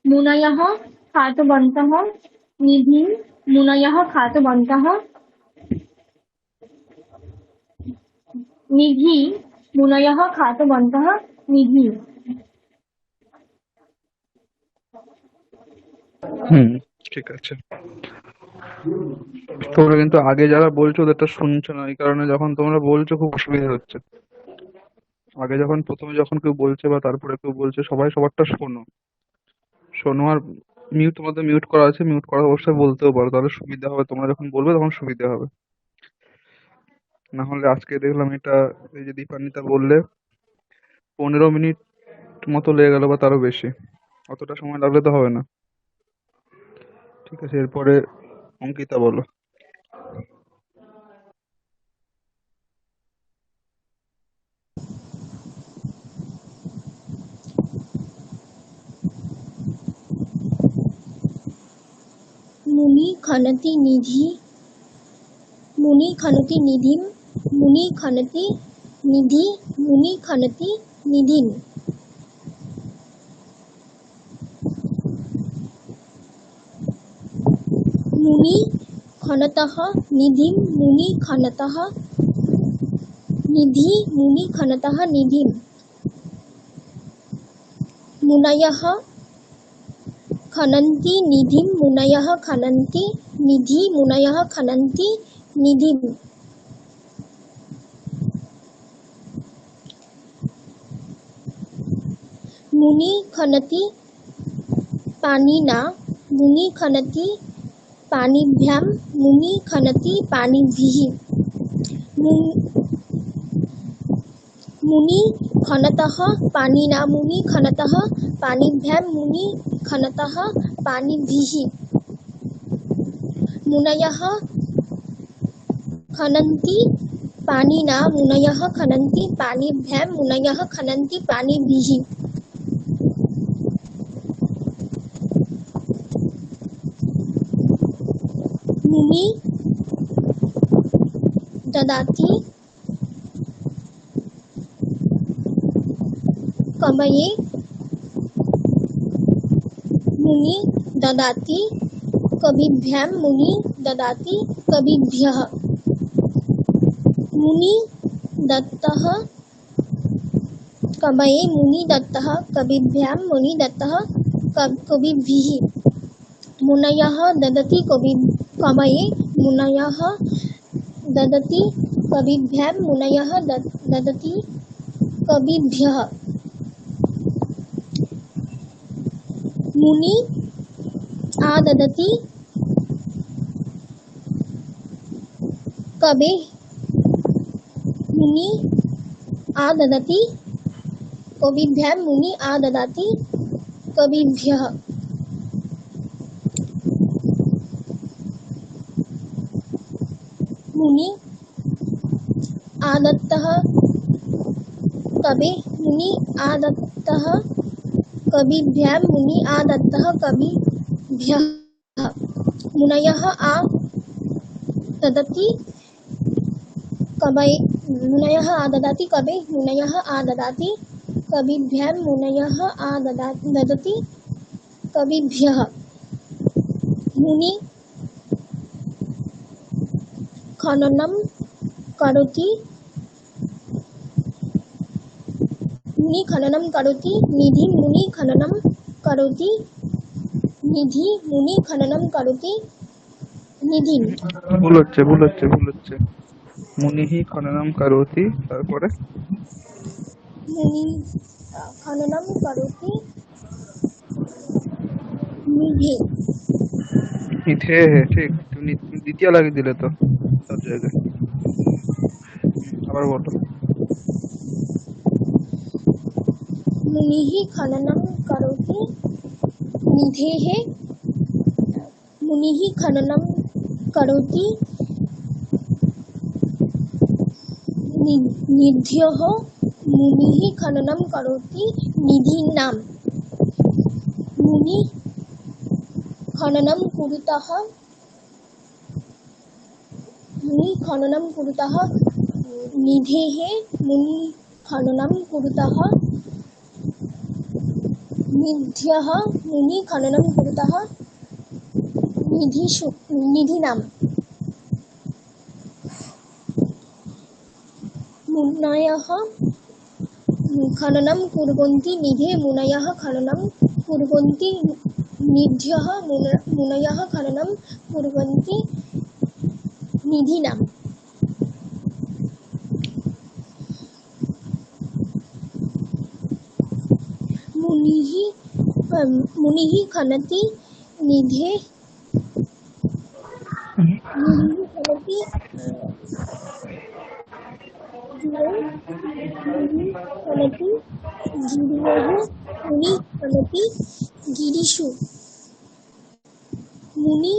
मुनयः खातवन्तः निधि मुनयः खातवन्तः निधि मुनयः खातवन्तः निधि ঠিক আছে। তোমরা কিন্তু আগে যারা বলছো ওদেরটা শুনছো না, এই কারণে যখন তোমরা বলছো খুব অসুবিধা হচ্ছে। আগে যখন প্রথমে যখন কেউ বলছে বা তারপরে কেউ বলছে, সবাই সবারটা শোনো। শোনো আর মিউট, তোমাদের মিউট করা আছে, মিউট করা অবশ্যই বলতেও পারো, তাহলে সুবিধা হবে। তোমরা যখন বলবে তখন সুবিধা হবে। না হলে আজকে দেখলাম এটা, এই যে দীপান্বিতা বললে 15 মিনিট মতো লেগে গেল বা তারও বেশি। অতটা সময় লাগলে তো হবে না। ঠিক আছে, এরপরে অঙ্কিতা বলো। खनति निधि मुनि खनति निधिम मुनि खनति निधि मुनि खनति निधिम मुनि खनतः निधिम मुनि खनतः निधि मुनि खनतः निधिम मुनयः खनन्ति निधिम मुनयः खनन्ति निधि मुनयः खनन्ति निधिम मुनि खनति पानिना मुनि खनति पानिभ्यां मुनि खनति पानिभिः मुनि खनतः पानिना मुनि खनतः पानिभ्यां मुनि खनतः पानिभिः मुनयः खनन्ति पानिना मुनयः खनन्ति पानिभ्यां मुनयः खनन्ति पानिभिः मुनि ददाति कमये मुनि ददाति कविभ्यां मुनि ददाति कविभ्यः मुनि दत्तः कमये मुनि दत्तः कविभ्यां मुनि दत्तः कविभिः मुनयः ददति कमये मुनयः ददति कविभ्यां मुनयः ददति कविभ्यः मुनि आददति कवे मुनि आददति कविभ्यां मुनि आददाति कविभ्यः मुनि आदत्तः कवे मुनि आदत्तः कविभ्यां मुनि आदत्तः कविभ्यः मुनयः आददति कवये मुनयः आददाति कवे मुनयः आददाति कविभ्यां मुनयः ददति कविभ्यः मुनि खननं करोति मुनि खननं करोति निधि मुनि खननं करोति निधि मुनि खननं करोति निधि ভুল হচ্ছে মুনিহি খননম করোতি তারপরে मुनि खननं करोति निधि নিধে ঠিক তুমি দ্বিতীয় লাগিয়ে দিলে তো সব জায়গায় আবার বলো मुनिः खननं करोति निधेः मुनिः खननं करोति निध्यः मुनिः खननं करोति निधीनां मुनि खननं कुरुतः मुनि खननं कुरुतः निधेः मुनि खननं कुरुतः निध्यः मुनि खननं कुरुतः निधीनां मुनयः खननं कुर्वन्ति निधे मुनयः खननं कुर्वन्ति निध्यः मुनयः खननं कुर्वन्ति निधीनां मुनिः खनति निधे मुनिः खनति खनति गिरयोः मुनि खनति गिरिषु मुनि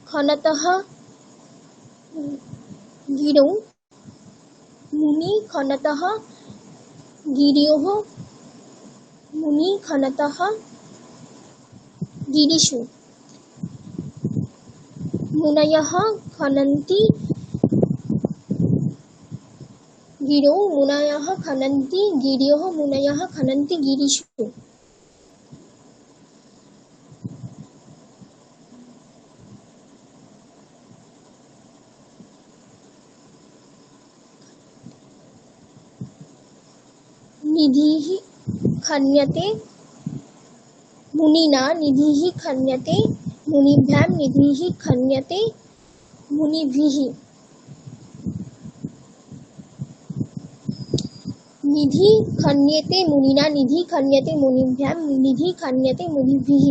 खनतः गिरौ मुनि खनतः गिरयोः मुनि खनतः गिरिषु मुनयः खनन्ति गिरौ मुनयः खनन्ति गिर्योः मुनयः खनन्ति गिरिषु निधिः खन्यते मुनिना निधिः खन्यते मुनिभ्यां निधिः खन्यते मुनिभिः निधि खन्यते मुनिना निधि खन्यते मुनिभ्यां निधि खन्यते मुनिभिः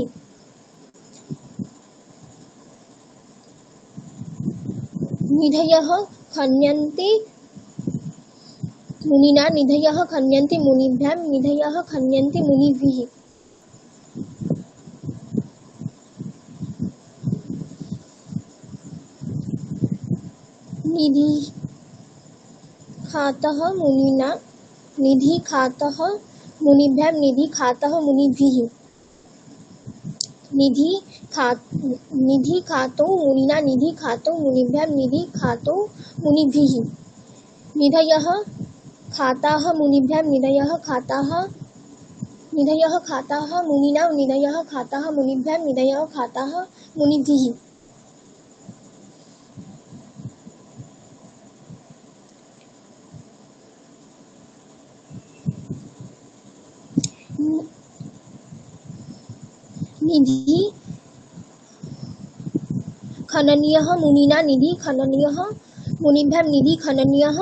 निधयः खन्यन्ते मुनिना निधयः खन्यन्ते मुनिभ्यां निधयः खन्यन्ते मुनिभिः निधि खातः मुनिना निधि खातः मुनिभ्यां निधि खातः मुनिभिः निधि खातौ मुनिना निधि खातौ मुनिभ्यां निधि खातौ मुनिभिः निधयः खाताः मुनिभ्यां निधयः खाताः मुनिना निधयः खाताः मुनिभ्यां निधयः खाताः मुनिभिः निधि खननीयः मुनिना निधि खननीयः मुनिभ्यां निधि खननीयः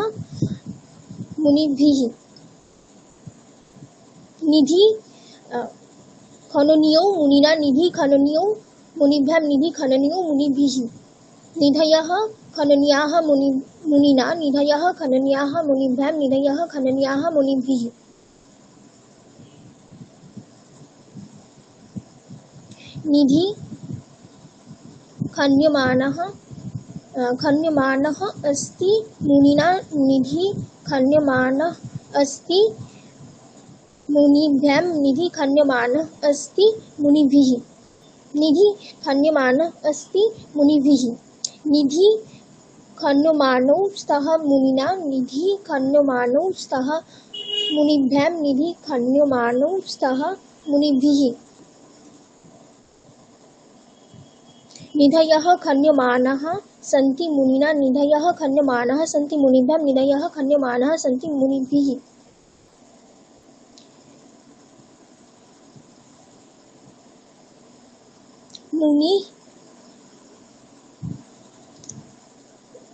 मुनिभिः निधि खननीयो मुनिना निधि खननीयो मुनिभ्यां निधि खननीयो मुनिभिः निधयः खननीयाः मुनिना निधयः खननीयाः मुनिभ्यां निधयः खननीयाः मुनिभिः निधि खन्यमानः अस्ति मुनिना निधि खन्यमानः अस्ति मुनिभ्यां निधि खन्यमानः अस्ति मुनिभिः निधि खन्यमानः अस्ति मुनिभिः निधि खन्यमानौ स्तः मुनिना निधि खन्यमानौ स्तः मुनिभ्यां निधि खन्यमानौ स्तः मुनिभिः निधयः खन्यमानाः सन्ति मुनिना निधयः खन्यमानाः सन्ति मुनिभ्यां निधयः खन्यमानाः सन्ति मुनिभिः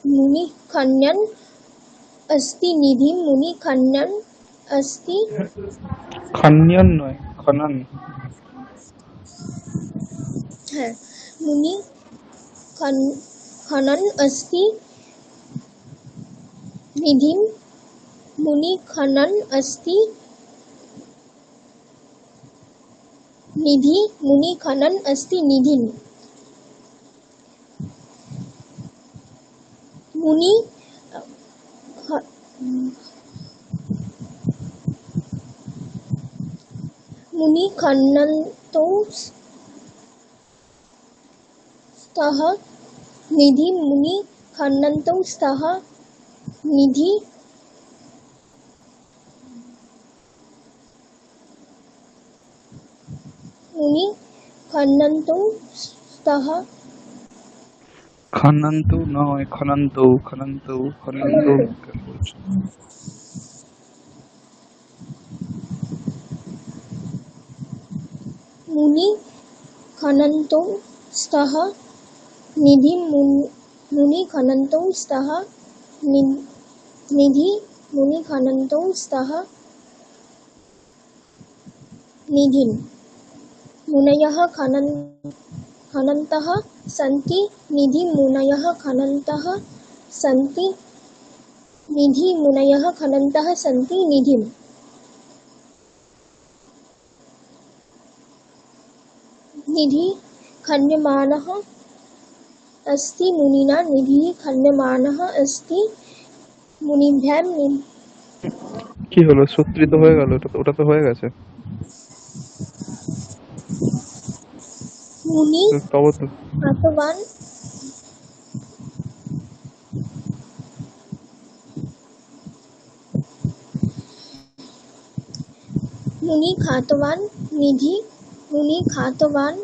मुनि खन्यन् अस्ति निधिं मुनि खन्यन् अस्ति खन्यन नয় खनन है मुनि खनन अस्ति निधिं मुनि खनन अस्ति निधि मुनि खनन अस्ति निधिं मुनि मुनि खनन्तौ स्तः निधि मुनि खनन्तौ स्तः निधि मुनि खनन्तौ स्तः খনন্তু নয় খনন্তু খনন্তু খনন্তু मुनि खनन्तौ स्तः निधि मुनि खनन्तौ स्तः निधि मुनि खनन्तौ स्तः निधिं मुनयः खनन्तः सन्ति निधि मुनयः खनन्तः सन्ति निधि मुनयः खनन्तः सन्ति निधिं निधि खन्यमानः अस्ति मुनिना निधि खन्यमानः अस्ति मुनिभ्यां কি হলো সূত্রী তো হয়ে গেল ওটা তো হয়ে গেছে मुनि তবে তো खातवान् मुनि खातवान निधि मुनि खातवान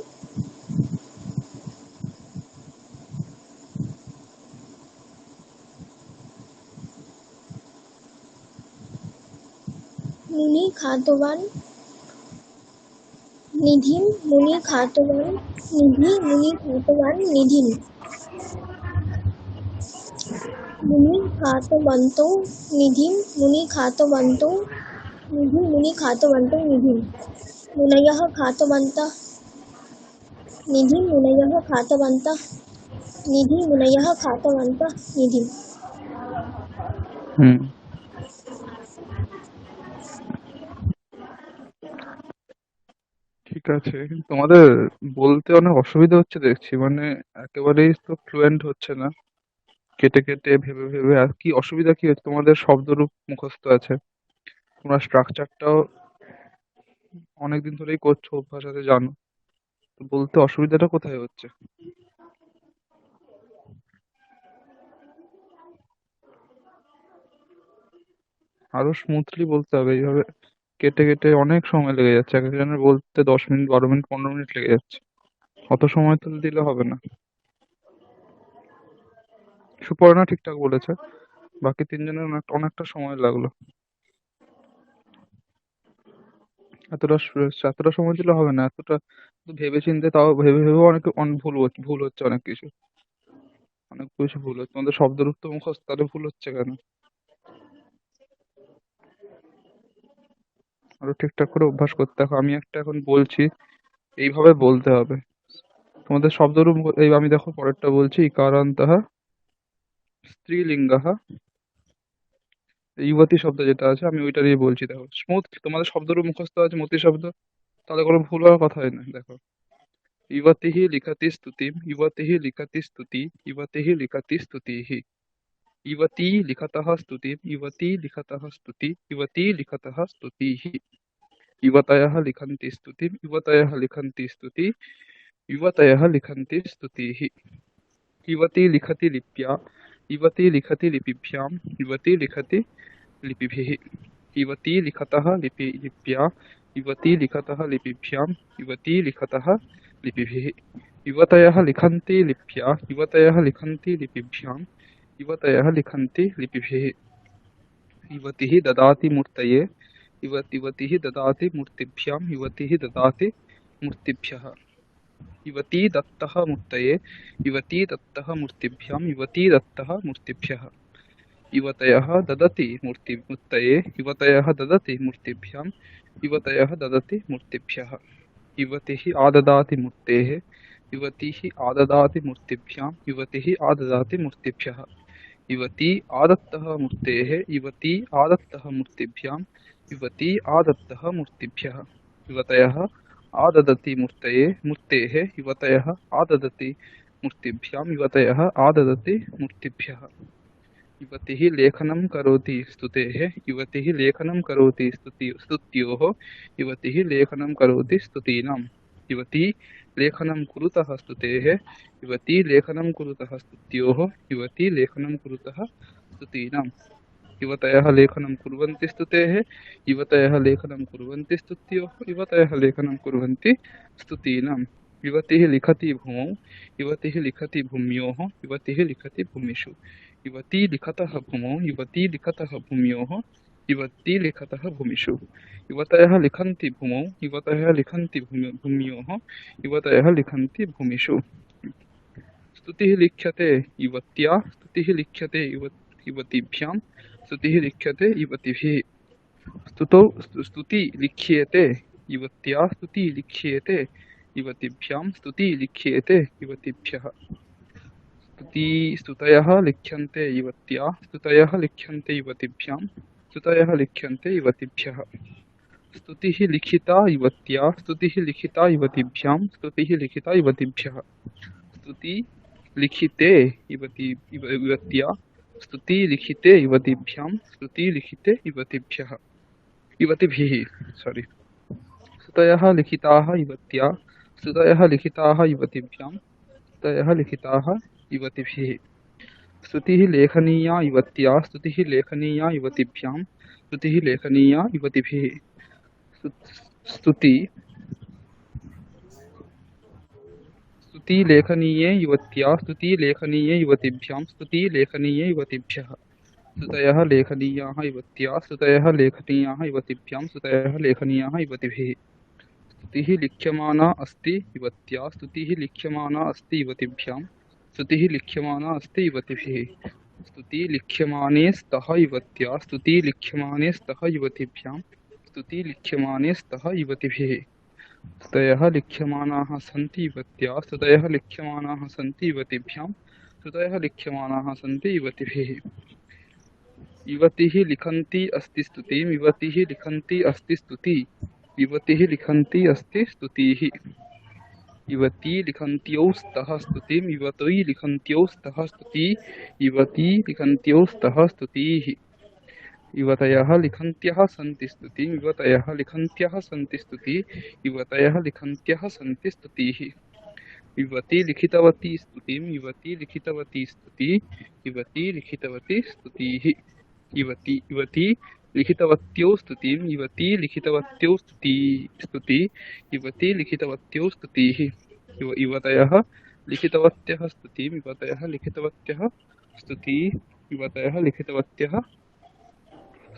मुनि खातवान निधिम मुनि खातवान निधि मुनि खातवान निधिम मुनि खातवंतो निधिम मुनि खातवंतो निधि मुनि खातवंतो निधिम मुनयः खातवन्तः निधि मुनयः खातवन्तः निधि मुनयः खातवन्तः निधिम। হুম, ঠিক আছে। তোমাদের বলতে অনেক অসুবিধা হচ্ছে দেখছি, মানে একেবারেই তো ফ্লুয়েন্ট হচ্ছে না, কেটে কেটে ভেবে ভেবে। আর কি অসুবিধা কি হচ্ছে, তোমাদের শব্দরূপ মুখস্থ আছে, তোমরা স্ট্রাকচারটাও অনেকদিন ধরেই করছো, অভ্যাস আছে, জানো, তো বলতে অসুবিধাটা কোথায় হচ্ছে? আরো স্মুথলি বলতে হবে, এইভাবে কেটে কেটে অনেক সময় লেগে যাচ্ছে, এক একজনের বলতে 10 মিনিট, 12 মিনিট, 15 মিনিট লেগে যাচ্ছে। অত সময় তো দিলে হবে না। সুপর্ণা ঠিকঠাক বলেছে, বাকি তিনজনের অনেকটা সময় লাগলো। এতটা সময় দিলে হবে না, এতটা তো ভেবে চিন্তে, তাও ভেবে ভেবেও অনেক ভুল হচ্ছে, অনেক কিছু ভুল হচ্ছে। তোমাদের শব্দরূপ তো মুখস্থ, তাহলে ভুল হচ্ছে কেন? আরো ঠিকঠাক করে অভ্যাস করতে হবে। আমি একটা এখন বলছি, এইভাবে বলতে হবে। তোমাদের শব্দরূপ এই আমি দেখো পরেরটা বলছি, ইকারান্তঃ স্ত্রীলিঙ্গঃ, যুবতী শব্দ যেটা আছে আমি ওইটা দিয়ে বলছি, দেখো স্মুথ। তোমাদের শব্দরূপ মুখস্থ আছে মতি শব্দ, তাহলে কোনো ভুল হওয়ার কথাই না। দেখো, युवतिः लिखति स्तुतिं, युवतिः लिखति स्तुति, युवतिः लिखति स्तुतिः, युवती लिखतः स्तुतिं, युवती लिखतः स्तुति, युवती लिखतः स्तुतिः, युवतयः लिखन्ति स्तुतिं, युवतयः लिखन्ति स्तुति, युवतयः लिखन्ति स्तुतिः, युवती लिखति लिप्या, युवती लिखति लिपिभ्यां, युवती लिखति लिपिभिः, युवती लिखतः लिप्या, युवती लिखतः लिपिभ्यां, युवती लिखतः लिपिभिः, युवतयः लिखन्ति लिप्या, युवतयः लिखन्ति लिपिभ्यां, युवतयः लिखन्ति लिपिभिः, युवतिः ददाति मूर्तये, युवतिः ददाति मूर्तिभ्यां, युवतिः ददाति मूर्तिभ्यः, युवती दत्तः मूर्तये, युवती दत्तः मूर्तिभ्यां, युवती दत्तः मूर्तिभ्यः, युवतयः ददति मूर्तये, युवतयः ददति मूर्तिभ्यां, युवतयः ददति मूर्तिभ्यः, युवतिः आददाति मूर्तेः, युवतिः आददाति मूर्तिभ्यां, युवतिः आददाति मूर्तिभ्यः, युवती आदत्तः मूर्तेः, युवती आदत्तः मूर्तिभ्यां, युवती आदत्तः मूर्तिभ्यः, युवतयः आददति मूर्तेः, युवतयः आददति मूर्तिभ्यां, युवतयः आददति मूर्तिभ्यः, युवतिः लेखनं करोति स्तुतेः, युवतिः लेखनं करोति स्तुत्योः, युवतिः लेखनं करोति स्तुतीनां, युवती लेखनं कुरुतः स्तुतेः, युवती लेखनं कुरुतः स्तुत्योः, युवती लेखनं कुरुतः स्तुतीनां, युवतयः लेखनं कुर्वन्ति स्तुतेः, युवतयः लेखनं कुर्वन्ति स्तुत्योः, युवतयः लेखनं कुर्वन्ति स्तुतीनां, युवतिः लिखति भूमौ, युवतिः लिखति भूम्योः, युवतिः लिखति भूमिषु, युवती लिखतः भूमौ, युवती लिखतः भूम्योः, युवती लिखतः भूमिषु, युवतयः लिखन्ति भूमौ, युवतयः लिखन्ति भूम्योः, युवतयः लिखन्ति भूमिषु, स्तुतिः लिख्यते युवत्या, स्तुतिः लिख्यते युवतीभ्यां, स्तुतिः लिख्यते युवतिभिः, स्तुति लिख्येते युवत्या, स्तुति लिख्येते युवतीभ्यां, स्तुति लिख्येते युवतीभ्यः, स्तुतयः लिख्यन्ते युवत्या, स्तुतयः लिख्यन्ते युवतीभ्यां, स्तुतयः लिख्यन्ते युवतीभ्यः, स्तुतिः लिखिता युवत्या, स्तुतिः लिखिता युवतीभ्यां, स्तुतिः लिखिता युवतीभ्यः, स्तुति लिखिते युवत्या, स्तुति लिखिते युवतीभ्यां, स्तुति लिखिते युवतीभ्यः, युवतिभिः, सॉरी, स्तुतयः लिखिताः युवत्या, स्तुतयः लिखिताः युवतीभ्यां, स्तुतयः लिखिताः युवतिभिः, स्तुतिः लेखनीया युवत्या, स्तुतिः लेखनीया युवतीभ्यां, स्तुतिः लेखनीया युवतिभिः, स्तुति स्तुति लेखनीये युवत्या स्तुति लेखनीये युवतिभ्यां स्तुति लेखनीये युवतिभ्यः स्तुतयः लेखनीयाः युवत्या स्तुतयः लेखनीयाः युवतिभ्यां स्तुतयः लेखनीयाः युवतिभिः स्तुतिः लिख्यमाना अस्ति युवत्या स्तुतिः लिख्यमाना अस्ति युवतिभ्यां स्तुतिः लिख्यमाना अस्ति युवतिभिः स्तुति लिख्यमाने स्तः युवत्या स्तुति लिख्यमाने स्तः युवतिभ्यां स्तुति लिख्यमाने स्तः युवतिभिः स्तुतयः लिख्यमानाः सन्ति युवत्या स्तुतयः लिख्यमानाः सन्ति युवतिभ्यां स्तुतयः लिख्यमानाः सन्ति युवतिभिः युवतिः लिखन्ति अस्ति स्तुतिं युवतिः लिखन्ति अस्ति स्तुति युवतिः लिखन्ति अस्ति स्तुतिः युवती लिखन्त्यौ स्तः स्तुतिं युवती लिखन्त्यौ स्तः स्तुति युवती लिखन्त्यौ स्तः स्तुतिः युवतयः लिखन्त्यः सन्ति स्तुतिं युवतयः लिखन्त्यः सन्ति स्तुति युवतयः लिखन्त्यः सन्ति स्तुतिः युवती लिखितवती स्तुतिं युवती लिखितवती स्तुति युवती लिखितवती स्तुतिः युवती लिखितवत्यो स्तुतिं युवती लिखितवत्यो स्तुति युवती लिखितवत्यो स्तुतिः युवतयः लिखितवत्यः स्तुतिं युवतयः लिखितवत्यः स्तुति युवतयः लिखितवत्यः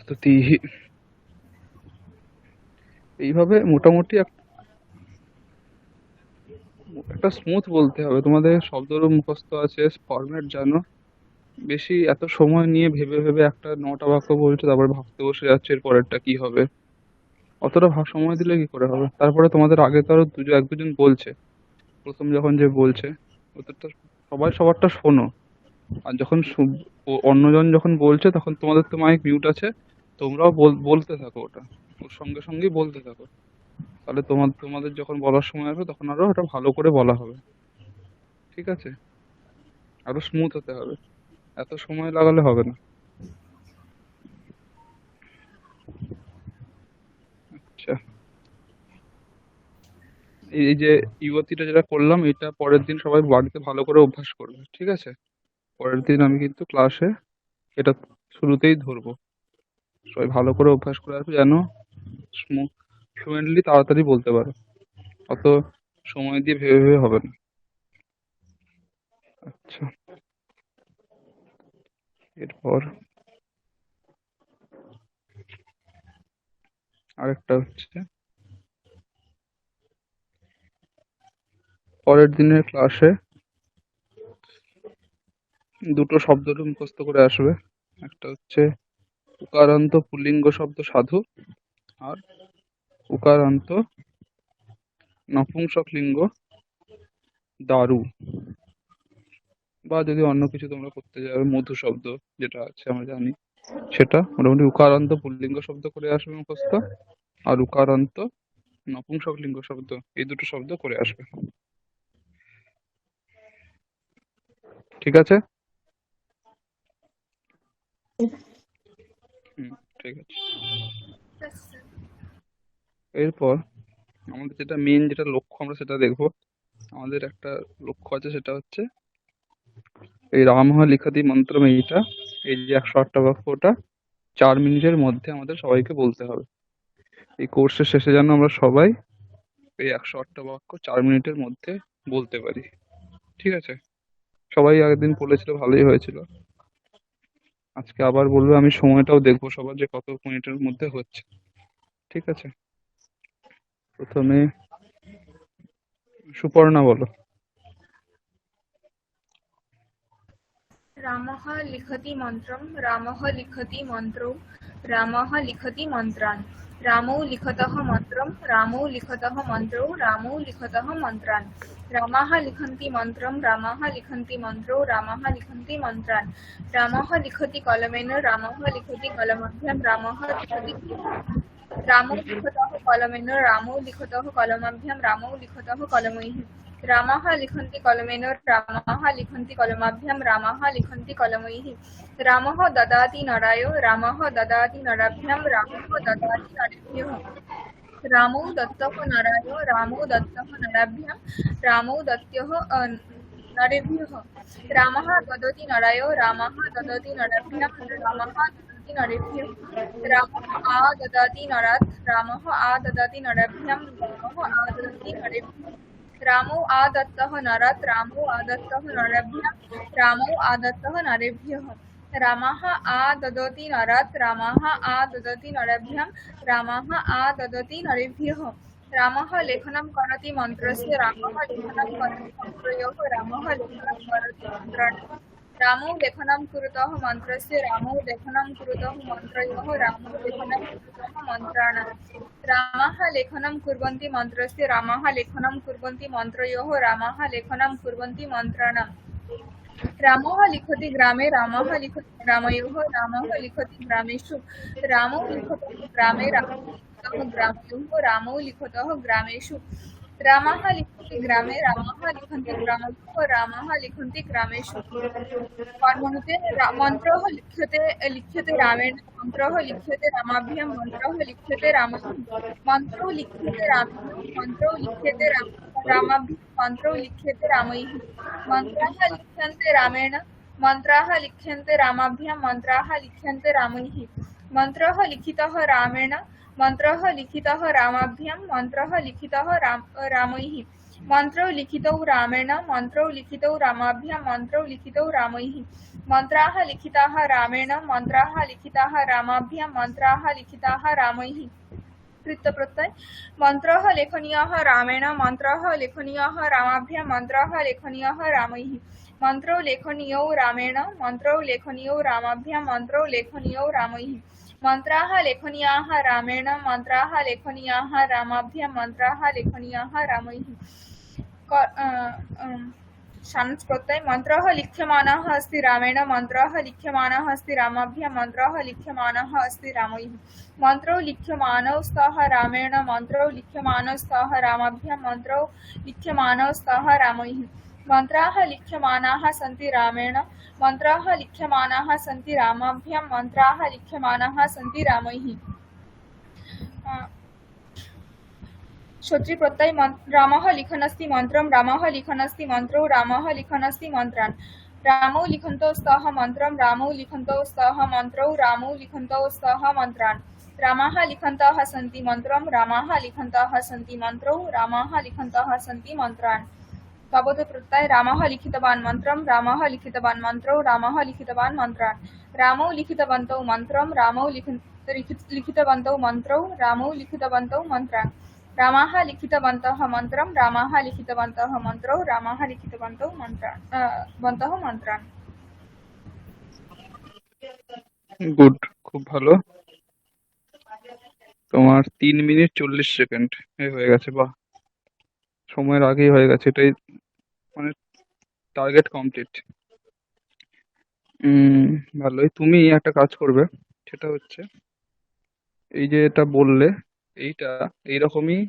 स्तुतिः এইভাবে মোটামুটি একটা স্মুথ বলতে হবে। তোমাদের শব্দরূপ মুখস্থ আছে, ফরম্যাট জানো, বেশি এত সময় নিয়ে ভেবে ভেবে একটা 9টা বাক্য বলছো তারপর ভাবতে বসে যাচ্ছে এর পরেরটা কি হবে, অতটা সময় দিলে কি করে হবে? তারপরে তোমাদের আগে তো আরো এক দুজন বলছে, প্রথম যখন যে বলছে ওদেরটা সবাই সবারটা শোনো, আর যখন অন্যজন যখন বলছে তখন তোমাদের তো মাইক মিউট আছে, তোমরাও বলতে থাকো, ওটা ওর সঙ্গে সঙ্গেই বলতে থাকো, তাহলে তোমাদের যখন বলার সময় আসবে তখন আরো ওটা ভালো করে বলা হবে। ঠিক আছে, আরো স্মুথ হতে হবে, এত সময় লাগালে হবে না। আচ্ছা, এই যে ইউবতীটা যেটা করলাম এটা পরের দিন সবাই বাড়িতে ভালো করে অভ্যাস করবে। ঠিক আছে, পরের দিন আমি কিন্তু ক্লাসে এটা শুরুতেই ধরবো, সবাই ভালো করে অভ্যাস করে আসবে যেন ফ্লুয়েন্টলি তাড়াতাড়ি বলতে পারো, অত সময় দিয়ে ভেবে ভেবে হবে না। আচ্ছা, এরপর আরেকটা হচ্ছে পরের দিনের ক্লাসে দুটো শব্দ মুখস্থ করে আসবে, একটা হচ্ছে উকারান্ত পুল্লিঙ্গ শব্দ সাধু আর উকারান্ত নপুংসক লিঙ্গ দারু, বা যদি অন্য কিছু তোমরা করতে যাবে মধু শব্দ যেটা আছে আমরা জানি সেটা। মোটামুটি উকারান্ত পুল্লিঙ্গ শব্দ করে আসবে মুখস্থ, আর উকারান্ত নপুংসক লিঙ্গ শব্দ, এই দুটো শব্দ করে আসবে। ঠিক আছে? ঠিক আছে। এরপর আমাদের যেটা মেন যেটা লক্ষ্য আমরা সেটা দেখবো। আমাদের একটা লক্ষ্য আছে, সেটা হচ্ছে এই রামহ লিখাতি মন্ত্র, এইটা এই যে 108টা বাক্যটা 4 মিনিটের মধ্যে আমাদের সবাইকে বলতে হবে। এই কোর্সের শেষে যেন আমরা সবাই এই 108টা বাক্য 4 মিনিটের মধ্যে বলতে পারি। ঠিক আছে, সবাই আগের দিন বলেছিল, ভালোই হয়েছিল। আজকে আবার বলবো, আমি সময়টাও দেখবো সবার যে কত মিনিটের মধ্যে হচ্ছে। ঠিক আছে, প্রথমে সুপর্ণা বলো। रामः लिखति मन्त्रं रामः लिखति मन्त्रौ रामः लिखति मन्त्रान् रामौ लिखतः मन्त्रं रामौ लिखतः मन्त्रौ रामौ लिखतः मन्त्रान् रामाः लिखन्ति मन्त्रं रामाः लिखन्ति मन्त्रौ रामाः लिखन्ति मन्त्रान् रामः लिखति कलमेन रामः लिखति कलमाभ्यां रामः लिखति रामौ लिखतः कलमेन रामौ लिखतः कलमाभ्यां रामौ लिखतः कलमैः रामाः लिखन्ति कलमेन रामाः लिखन्ति कलमाभ्यां रामाः लिखन्ति कलमैः रामः ददाति नराय रामः ददाति नराभ्यां रामः ददाति नरेभ्यः रामौ दत्तः नराय रामौ दत्तः नराभ्यां रामौ दत्तः नरेभ्यः रामः ददति नराय रामः ददति नराभ्यां रामः ददाति नरेभ्यः रामः आ ददाति नरात् रामः आ ददाति नरेभ्यं रामः आ ददाति नरेभ्यः रामो आदत्तः नरात् रामो आदत्तः नरेभ्यः रामो आदत्तः नरेभ्यः रामः आ ददति नरात् रामः आ ददति नरेभ्यं रामः आ ददति नरेभ्यः रामः लेखनं करोति मन्त्रस्य रामः लेखनं करोति मन्त्रयोः रामः लेखनं करोति मन्त्राणां रामो लेखनं कुरुतः मन्त्रस्य रामो लेखनं कुरुतः मन्त्रयोः रामो लेखनं कुरुतः मन्त्राणां रामः लेखनं कुर्वन्ति मन्त्रस्य रामः लेखनं कुर्वन्ति मन्त्रयोः रामः लेखनं कुर्वन्ति मन्त्राणां रामः लिखति ग्रामे रामः लिखति ग्रामयोः रामः लिखति ग्रामेषु रामो लिखतः ग्रामे रामो लिखतः ग्रामयोः रामो लिखतः ग्रामेषु रामः लिखति ग्रामे रामः लिखन्ति ग्रामयोः रामः लिखन्ति ग्रामेषु कर्मणुते मन्त्रः लिख्यते रामेण मन्त्रः लिख्यते रामाभ्यां मन्त्रः लिख्यते रामैः मन्त्रो लिख्यते रामेण मन्त्रो लिख्यते रामाभ्यां मन्त्रो लिख्यते रामैः मन्त्राः लिख्यन्ते रामेण मन्त्राः लिख्यन्ते रामाभ्यां मन्त्राः लिख्यन्ते रामैः मन्त्रः लिखितः रामेण मन्त्रः लिखितः रामाभ्यां मन्त्रः लिखितः रामैः मन्त्रौ लिखितौ रामेण मन्त्रौ लिखितौ रामाभ्यां मन्त्रौ लिखितौ रामैः मन्त्राः लिखिताः रामेण मन्त्राः लिखिताः रामाभ्यां मन्त्राः लिखिताः रामैः कृतप्रत्यय मन्त्रः लेखनीयः रामेण मन्त्रः लेखनीयः रामाभ्यां मन्त्रः लेखनीयः रामैः मन्त्रौ लेखनीयौ रामेण मन्त्रौ लेखनीयौ रामाभ्यां मन्त्रौ लेखनीयौ रामैः मन्त्राः लेखनीयाः रामेण मन्त्राः लेखनीयाः रामाभ्यां मन्त्राः लेखनीयाः रामैः शान्स् प्रत्यय मन्त्रः लिख्यमानः अस्ति रामेण मन्त्रः लिख्यमानः अस्ति रामाभ्यां मन्त्रः लिख्यमानः अस्ति रामैः मन्त्रौ लिख्यमानौ स्तः रामेण मन्त्रौ लिख्यमानौ स्तः रामाभ्यां मन्त्रौ लिख्यमानौ स्तः रामैः मन्त्राः लिख्यमानाः सन्ति रामेण मन्त्राः लिख्यमानाः सन्ति रामाभ्यां मन्त्राः लिख्यमानाः सन्ति रामैः श्रोत्री प्रत्यय रामः लिखन्नस्ति मन्त्रं रामः लिखन्नस्ति मन्त्रौ रामः लिखन्नस्ति मन्त्रान् रामौ लिखन्तौ स्तः मन्त्रं रामौ लिखन्तौ स्तः मन्त्रौ रामौ लिखन्तौ स्तः मन्त्रान् रामाः लिखन्तः सन्ति मन्त्रं रामाः लिखन्तः सन्ति मन्त्रौ रामाः लिखन्तः सन्ति मन्त्रान् तावत् प्रत्यय रामः लिखितवान् मन्त्रं रामः लिखितवान् मन्त्रौ रामः लिखितवान् मन्त्रान् रामौ लिखितवन्तौ मन्त्रं रामौ लिखितवन्तौ मन्त्रौ रामौ लिखितवन्तौ मन्त्रान् रामाः लिखितवन्तः मन्त्रं रामाः लिखितवन्तः मन्त्रौ रामाः लिखितवन्तौ मन्त्रान् গুড, খুব ভালো। তোমার 3 মিনিট 40 সেকেন্ড হয়ে গেছে। বাহ, সময়ের আগেই হয়ে গেছে, এটাই মানে টার্গেট কমপ্লিট। ভালোই। তুমি একটা কাজ করবে, সেটা হচ্ছে এই যে এটা বললে, এইটা এইরকমই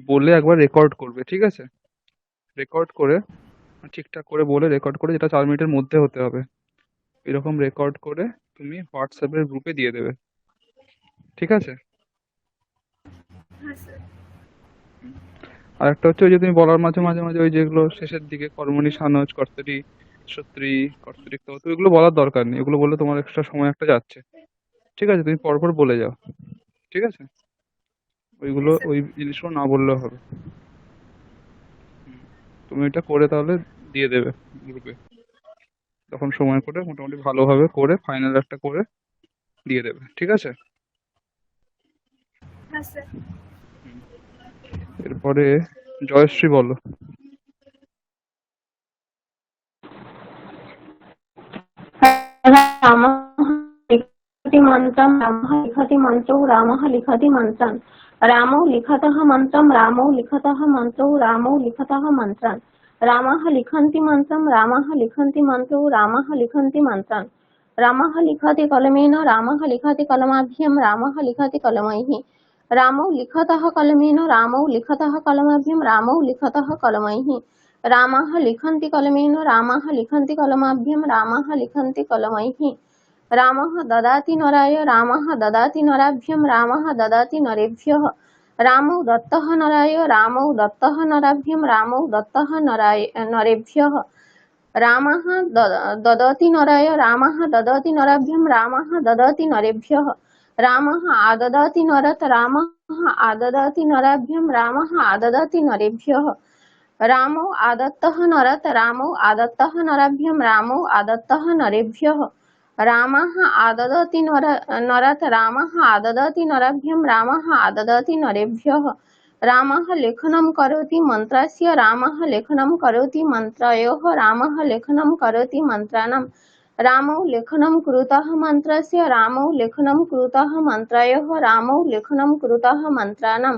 বলে একবার রেকর্ড করবে, ঠিক আছে? রেকর্ড করে ঠিকঠাক করে বলে রেকর্ড করে, যেটা 4 মিনিটের মধ্যে হতে হবে, এরকম রেকর্ড করে তুমি হোয়াটসঅ্যাপের গ্রুপে দিয়ে দেবে, ঠিক আছে? আর একটা হচ্ছে ওই যে তুমি বলার মাঝে মাঝে মাঝে ওই যেগুলো শেষের দিকে কর্মণি সানজ কর্তরি সত্রী কর্তরিক্ত, তো এগুলো বলার দরকার নেই, এগুলো বললে তোমার এক্সট্রা সময় একটা যাচ্ছে, ঠিক আছে? তুমি পরপর বলে যাও, ঠিক আছে? ওইগুলো ওই জিনিসগুলো না বললেও হবে। তুমি এটা করে তাহলে দিয়ে দেবে গ্রুপে, তখন সময় করে মোটামুটি ভালোভাবে করে ফাইনাল একটা করে দিয়ে দেবে, ঠিক আছে? এরপরে জয়শ্রী বলো। रामः लिखति मन्त्रं रामः लिखति मन्त्रौ रामः लिखति मन्त्रान् रामौ लिखतः मन्त्रं रामौ लिखतः मन्त्रौ रामौ लिखतः मन्त्रान् रामः लिखन्ति मन्त्रं रामः लिखन्ति मन्त्रौ रामः लिखन्ति मन्त्रान् रामः लिखति कलमेन रामः लिखति कलमाभ्यां रामः लिखति कलमैः रामौ लिखतः कलमेन रामौ लिखतः कलमाभ्यां रामौ लिखतः कलमैः रामः लिखन्ति कलमेन रामः लिखन्ति कलमाभ्यां रामः लिखन्ति कलमैः रामः ददाति नराय रामः ददाति नराभ्यां रामः ददाति नरेभ्यः रामौ दत्तः नराय रामौ दत्तः नराभ्यां रामौ दत्तः नरेभ्यः रामः ददति नराय रामः ददति नराभ्यं रामः ददति नरेभ्यः रामः आददति नरत रामः आददति नराभ्यं रामः आददति नरेभ्यः रामो आदत्तः नरत रामो आदत्तः नराभ्यं रामो आदत्तः नरेभ्यः रामः आददति नरत रामः आददति नराभ्यं रामः आददति नरेभ्यः रामः लेखनं करोति मन्त्रस्य रामः लेखनं करोति मन्त्रयोः रामः लेखनं करोति मन्त्राणां रामौ लेखनं कुरुतः मन्त्रस्य रामौ लेखनं कुरुतः मन्त्रयोः रामौ लेखनं कुरुतः मन्त्राणां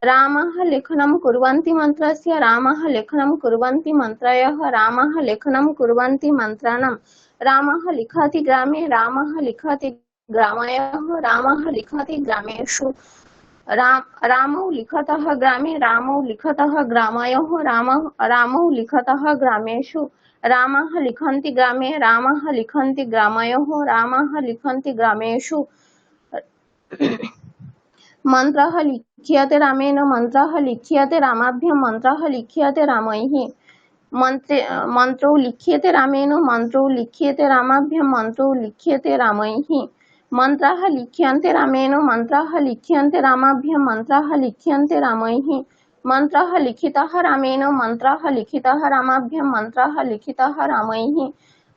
रामः लेखनं कुर्वन्ति मन्त्रस्य रामः लेखनं कुर्वन्ति मन्त्रयोः रामः लेखनं कुर्वन्ति मन्त्राणां रामः लिखति ग्रामे रामः लिखति ग्रामयोः रामः लिखति ग्रामेषु रामौ लिखतः ग्रामे रामौ लिखतः ग्रामयोः रामौ लिखतः ग्रामेषु रामः लिखन्ति ग्रामे रामः लिखन्ति ग्रामयोः रामः लिखन्ति ग्रामेषु मन्त्रः लिख्यते रामेण मन्त्रः लिख्यते रामाभ्यं मन्त्रः लिख्यते रामैः मन्त्रो लिख्यते रामेण मन्त्रो लिख्यते रामाभ्यं मन्त्रो लिख्यते रामैः मन्त्राः लिख्यन्ते रामेण मन्त्राः लिख्यन्ते रामाभ्यं मन्त्राः लिख्यन्ते रामैः मन्त्रः लिखितः रामेण मन्त्रः लिखितः रामाभ्यं मन्त्रः लिखितः रामैः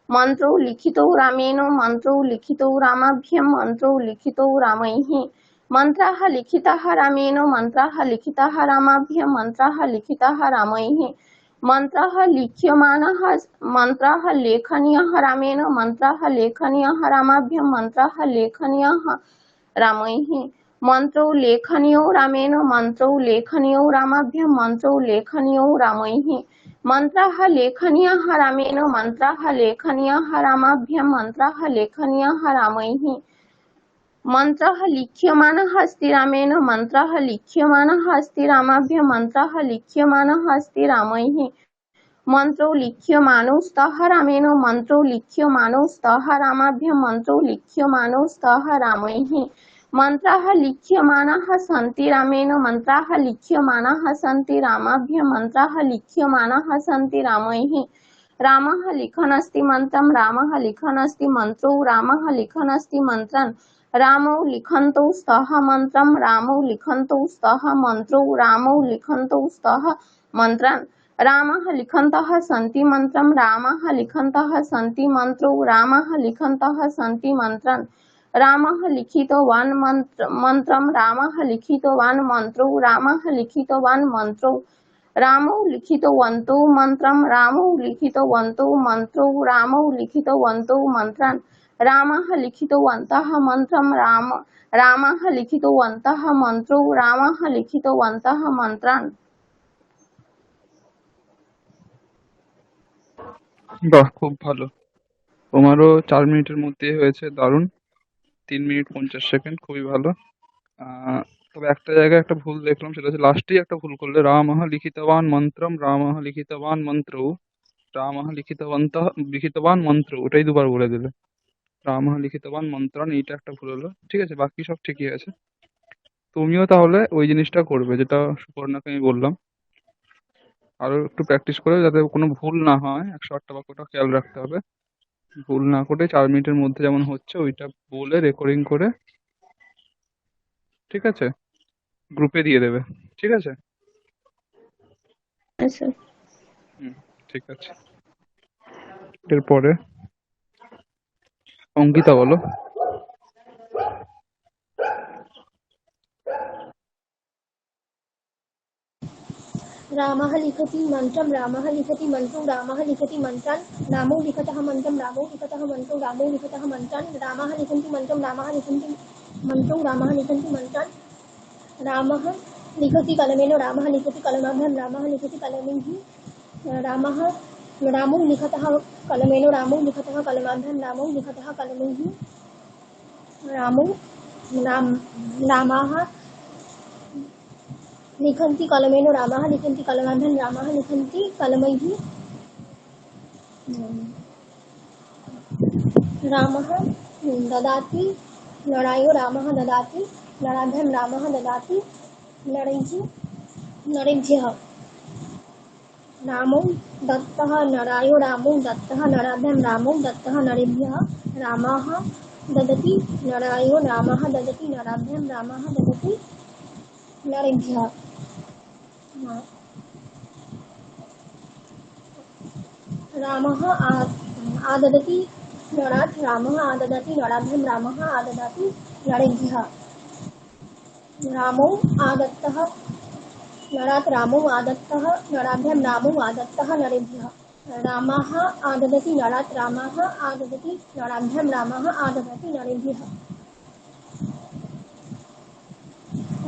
मन्त्रो लिखितो रामेण मन्त्रो लिखितो रामाभ्यं मन्त्रो लिखितो रामैः मन्त्रः लिखितः रामेण मन्त्रः लिखितः रामाभ्यं मन्त्रः लिखितः रामैः मन्त्रः लिख्यमानः मन्त्रः लेखनीयः रामेण मन्त्रः लेखनीयः रामाभ्यं मन्त्रः लेखनीयः रामैः मन्त्रो लेखनीयो रामेण मन्त्रो लेखनीयो रामाभ्यं मन्त्रो लेखनीयो रामैः मन्त्रः लेखनीयः रामेण मन्त्रः लेखनीयः रामाभ्यं मन्त्रः लेखनीयः रामैः मन्त्रः लिख्यमानः अस्ति रामेण मन्त्रः लिख्यमानः अस्ति रामाभ्यं मन्त्रः लिख्यमानः अस्ति रामैः मन्त्रो लिख्यमानो स्तः रामेण मन्त्रो लिख्यमानो स्तः रामाभ्यं मन्त्रो लिख्यमानो स्तः रामैः मन्त्राः लिख्यमानाः सन्ति रामेण मन्त्राः लिख्यमानाः सन्ति रामाभ्यं मन्त्राः लिख्यमानाः सन्ति रामैः रामः लिखनस्ति मन्त्रं रामः लिखनस्ति मन्त्रो रामः लिखनस्ति मन्त्रं रामौ लिखन्तौ स्तः मन्त्रं रामौ लिखन्तौ स्तः मन्त्रो रामौ लिखन्तौ स्तः मन्त्रं रामः लिखन्तः सन्ति मन्त्रं रामः लिखन्तः सन्ति मन्त्रो रामः लिखन्तः सन्ति मन्त्रं रामः लिखितवान् मन्त्रं रामः लिखितवान् मन्त्रो रामः लिखितवान् मन्त्रो रामौ लिखितवन्तौ मन्त्रं रामौ लिखितवन्तौ मन्त्रो रामौ लिखितवन्तौ मन्त्रं रामः लिखितवन्तः मन्त्रं रामः लिखितवन्तः मन्त्रो रामः लिखितवन्तः मन्त्रान् বাহ, খুব ভালো। তোমারও 4 মিনিটের মধ্যে হয়েছে, দারুণ। 3 মিনিট 50 সেকেন্ড, খুবই ভালো। তবে একটা জায়গায় একটা ভুল দেখলাম, সেটা হচ্ছে লাস্টেই একটা ভুল করলে, রামः লিখিতবান মন্ত্রম রামः লিখিতবান মন্ত্র রামः লিখিতবান মন্ত্র, ওটাই দুবার বলে দিলে। রামः লিখিতবান মন্ত্রান, এইটা একটা ভুল হলো। ঠিক আছে, বাকি সব ঠিকই আছে। তুমিও তাহলে ওই জিনিসটা করবে যেটা সুপর্ণাকে আমি বললাম, আরো একটু প্র্যাকটিস করে যাতে কোনো ভুল না হয়। 108টা বাক্যটা খেয়াল রাখতে হবে, ভুল না করে 4 মিনিটের মধ্যে যেমন হচ্ছে ওইটা বলে রেকর্ডিং করে, ঠিক আছে, গ্রুপে দিয়ে দেবে। ঠিক আছে। আচ্ছা হুম, ঠিক আছে। এরপরে অঙ্কিতা বলো। रामः लिखति मन्त्रं रामः लिखति मन्त्रो रामः लिखति मन्त्रान् रामौ लिखतः मन्त्रं रामौ लिखतः मन्त्रो रामौ लिखतः मन्त्रान् रामः लिखन्ति मन्त्रं रामः लिखन्ति मन्त्रो रामः लिखन्ति मन्त्रान् रामः लिखति कलमेन रामः लिखति कलमाभ्यां रामः लिखति कलमैः रामः रामौ लिखतः कलमेन रामौ लिखतः कलमाभ्यां रामौ लिखतः कलमैः रामौ रामाः लिखन्ति कलमेन रामः लिखन्ति कलमाभ्यां रामः लिखन्ति कलमैः रामः ददाति नराय रामः ददाति नराभ्यां रामः ददाति नरैः नरेभ्यः रामो दत्तः नरायो रामो दत्तः नराभ्यां रामो दत्तः नरेभ्यः रामः ददति नरायो रामः ददति नराभ्यां रामः ददति नरेभ्यः रामः आददति नरात् रामः आददति नराभ्यां रामः आददति नरेभ्यः रामो आदत्तः नरात् रामो आदत्तः नराभ्यां रामो आदत्तः नरेभ्यः रामः आददति नरात् रामः आददति नराभ्यां रामः आददति नरेभ्यः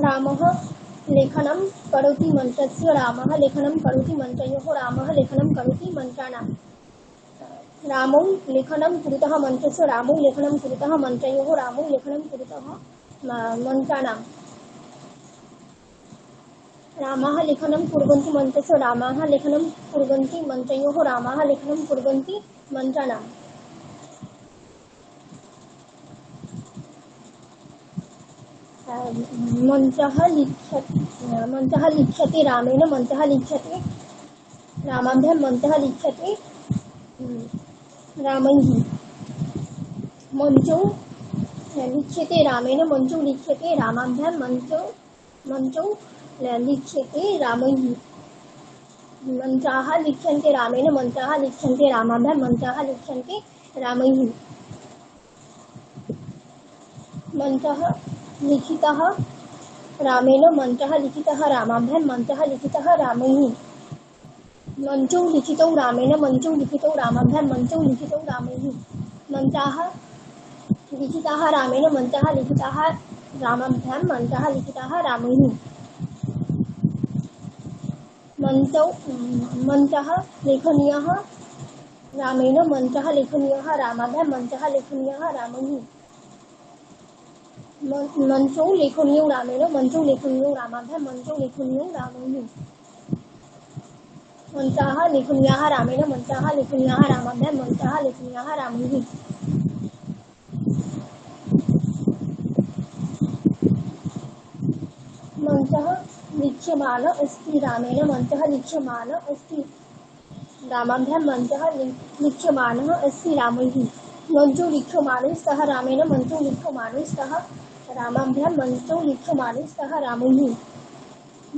रामः लेखनं करोति मन्त्रस्य रामः लेखनं करोति मन्त्रयोः रामः लेखनं करोति मन्त्राणां रामो लेखनं कुरुतः मन्त्रस्य रामो लेखनं कुरुतः मन्त्रयोः रामो लेखनं कुरुतः मन्त्राणां रामाः लेखनं कुर्वन्ति मन्त्रस्य रामाः लेखनं कुर्वन्ति मन्त्रयोः रामाः लेखनं कुर्वन्ति मन्त्राणां मन्त्रः लिख्यते रामेण मन्त्रः लिख्यते रामाभ्यां मन्त्रः लिख्यते रामैः मञ्चौ लिख्यते रामेण मञ्चौ लिख्यते रामाभ्यां मञ्चौ लिख्यते रामैः मन्त्राः लिख्यन्ते रामेण मन्त्राः लिख्यन्ते रामाभ्यां मन्त्राः लिख्यन्ते रामैः मन्त्रः लिखितः रामेण मन्त्रः लिखितः रामाभ्यां मन्त्रः लिखितः रामैः मञ्चौ लिखितौ रामेण मञ्चौ लिखितौ रामाभ्यां मञ्चौ लिखितौ रामैः मन्त्राः लिखिताः रामेण मन्त्राः लिखिताः रामाभ्यां मन्त्राः लिखिताः रामैः मन्त्रः लेखनीयः रामेण मन्त्रः लेखनीयः रामाभ्यां मन्त्रः लेखनीयः रामैः मञ्चौ लेखनीयौ रामेण मञ्चौ लेखनीयौ रामाभ्यां मञ्चौ लेखनीयौ रामैः मन्त्राः लेखनीयाः रामेण मन्त्राः लेखनीयाः रामाभ्यां मन्त्राः लेखनीयाः रामैः मन्त्रः लिख्यमान अस्ति रामेण मन्त्रः लिख्यमान अस्ति रामाभ्यां मन्त्रः लिख्यमानः अस्ति रामैः मञ्चौ लिख्यमाने स्तः रामेण मञ्चौ लिख्यमाने स्तः रामाभ्यां मञ्चौ लिख्यमाने स्तः रामैः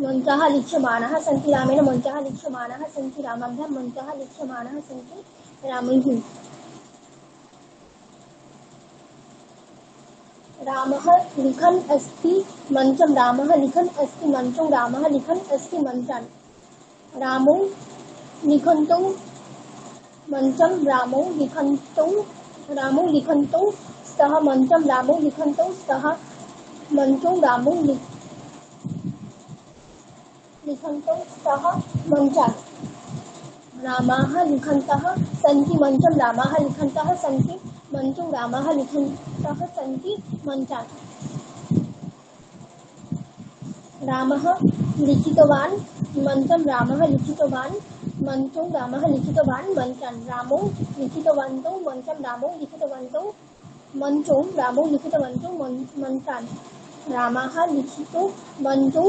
मन्त्राः लिख्यमानाः सन्ति रामेण मन्त्राः लिख्यमानाः सन्ति रामाभ्यां मन्त्राः लिख्यमानाः सन्ति रामैः रामः लिखन् अस्ति मन्त्रं रामः लिखन् अस्ति मन्त्रं रामः लिखन् अस्ति मन्त्रान् रामो लिखन्तौ मन्त्रं रामो लिखन्तौ स्तः मन्त्रं रामो लिखन्तौ स्तः मन्त्रं रामो लिखन्तौ स्तः मन्त्रान् रामाः लिखन्तः सन्ति मन्त्रं रामाः लिखन्तः सन्ति मन्त्रं रामाः लिखन्तः सन्ति मन्त्रान् रामः लिखितवान् मन्त्रं रामः लिखितवान् मन्त्रं रामः लिखितवान् मन्त्रान् रामो लिखितवन्तौ मन्त्रं रामो लिखितवन्तौ मन्त्रं रामो लिखितवन्तौ मन्त्रान् रामाः लिखितो मन्त्रं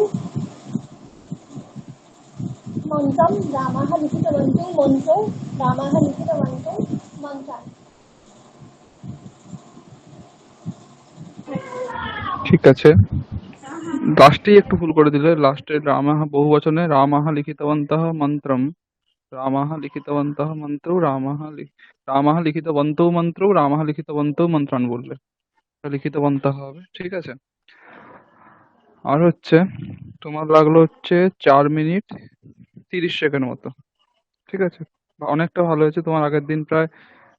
रामाः लिखितवन्तौ मन्त्रं रामाः लिखितवन्तौ मन्त्रान् ঠিক আছে, লাস্টেই একটু ভুল করে দিলে। লাস্টে রামাহ বহু বচনে রামাহ লিখিতবন্তঃ মন্ত্রম রামাহ লিখিতবন্তঃ মন্ত্রৌ রামাহ লিখিতবন্তৌ মন্ত্রৌ রামাহ লিখিতবন্তৌ মন্ত্রান বললে লিখিতবন্তঃ হবে। ঠিক আছে। আর হচ্ছে তোমার লাগলো হচ্ছে 4 মিনিট 30 সেকেন্ড মতো। ঠিক আছে, অনেকটা ভালো হয়েছে। তোমার আগের দিন প্রায়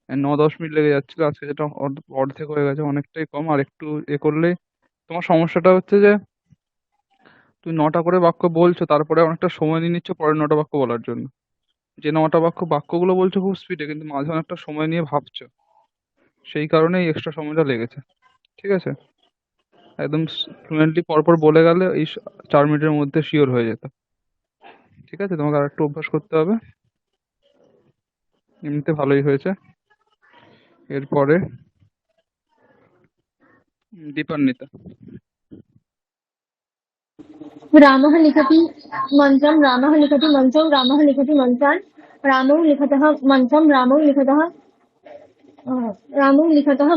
9-10 মিনিট লেগে যাচ্ছিল, আজকে যেটা অর্ধেক হয়ে গেছে, অনেকটাই কম। আর একটু করলে তোমার সমস্যাটা হচ্ছে যে তুমি 9টা করে বাক্য বলছো, তারপরে অনেকটা সময় নিয়ে নিচ্ছ পরের 9টা বাক্য বলার জন্য। যে 9টা বাক্যগুলো বলছো খুব স্পিডে, কিন্তু মাঝে অনেকটা সময় নিয়ে ভাবছো, সেই কারণেই এক্সট্রা সময়টা লেগেছে। ঠিক আছে, একদম ফ্লুয়েন্টলি পরপর বলে গেলে এই 4 মিনিটের মধ্যে শিওর হয়ে যেত। ঠিক আছে, তোমাকে আর একটু অভ্যাস করতে হবে। এমনিতে ভালোই হয়েছে। এরপরে দীপান্বিতা। रामः लिखति मन्त्रं रामः लिखति मन्त्रं रामः लिखति मन्त्रान् रामौ लिखतः मन्त्रं रामौ लिखतः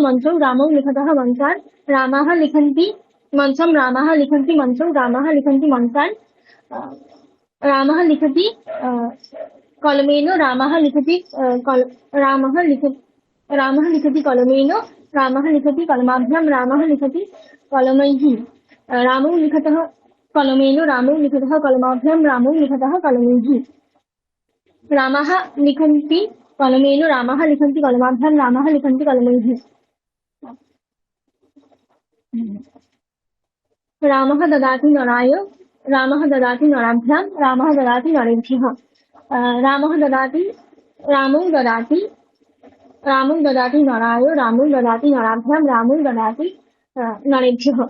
मन्त्रं रामौ लिखतः मन्त्रान् रामाः लिखन्ति मन्त्रं रामाः लिखन्ति मन्त्रं रामाः लिखन्ति मन्त्रान् रामः लिखति कलमेन रामः लिखति रामः लिखति कलमेन रामः लिखति कलमाभ्यां रामः लिखति कलमैः रामौ लिखतः कलमेन रामौ लिखतः कलमाभ्यां रामौ लिखतः कलमैः रामाः लिखन्ति कलमेन रामाः लिखन्ति कलमाभ्यां रामाः लिखन्ति कलमैः रामः ददाति नराय रामः ददाति नराभ्यां रामः ददाति नरेभ्यः रामः ददाति रामौ ददाति नराय रामौ ददाति नराभ्यां रामौ ददाति नरेभ्यः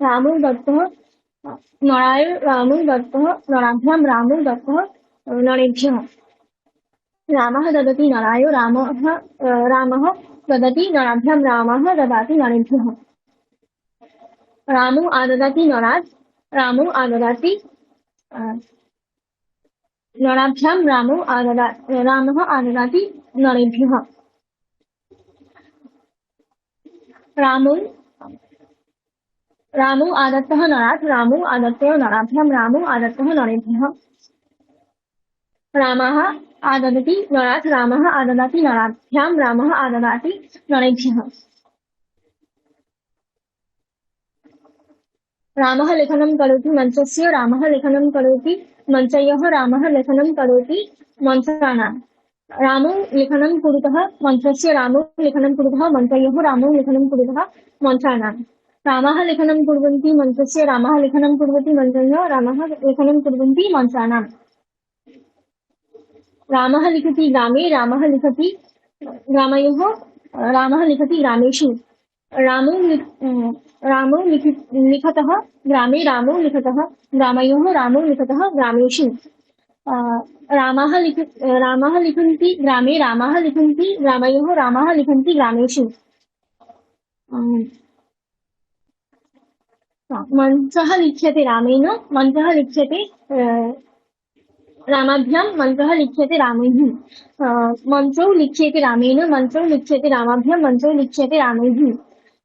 रामौ दत्तः नराय रामौ दत्तः नराभ्यां रामौ दत्तः नरेभ्यः रामः ददति नराय रामः ददति नराभ्यां रामः ददाति नरेभ्यः रामौ आददाति नरात् रामौ आददाति नराभ्यां रामः आददाति नरेभ्यः रामौ आदत्तः नरात् रामौ आदत्तः नराभ्यां रामौ आदत्तः नरेभ्यः रामः आददति नरात् रामः आददाति नराभ्यां रामः आददाति नरेभ्यः रामः लेखनं करोति मञ्चस्य रामः लेखनं करोति मञ्चयोः रामः लेखनं करोति मञ्चानां रामौ लेखनं कुरुतः मञ्चस्य रामौ लेखनं कुरुतः मञ्चयोः रामौ लेखनं कुरुतः मञ्चानां रामाः लेखनं कुर्वन्ति मञ्चस्य रामः लेखनं कुर्वति मञ्चयोः रामः लेखनं कुर्वन्ति मञ्चानां रामः लिखति ग्रामे रामः लिखति ग्रामयोः रामः लिखति ग्रामेषु रामौ लिखतः ग्रामे रामौ लिखतः ग्रामयोः रामौ लिखतः ग्रामेषु रामाः लिखन्ति ग्रामे रामाः लिखन्ति ग्रामयोः रामाः लिखन्ति ग्रामेषु मञ्चः लिख्यते रामेण मञ्चः लिख्यते रामाभ्यां मन्त्रः लिख्यते रामैः मन्त्रौ लिख्यते रामेण मन्त्रौ लिख्यते रामाभ्यां मन्त्रौ लिख्यते रामैः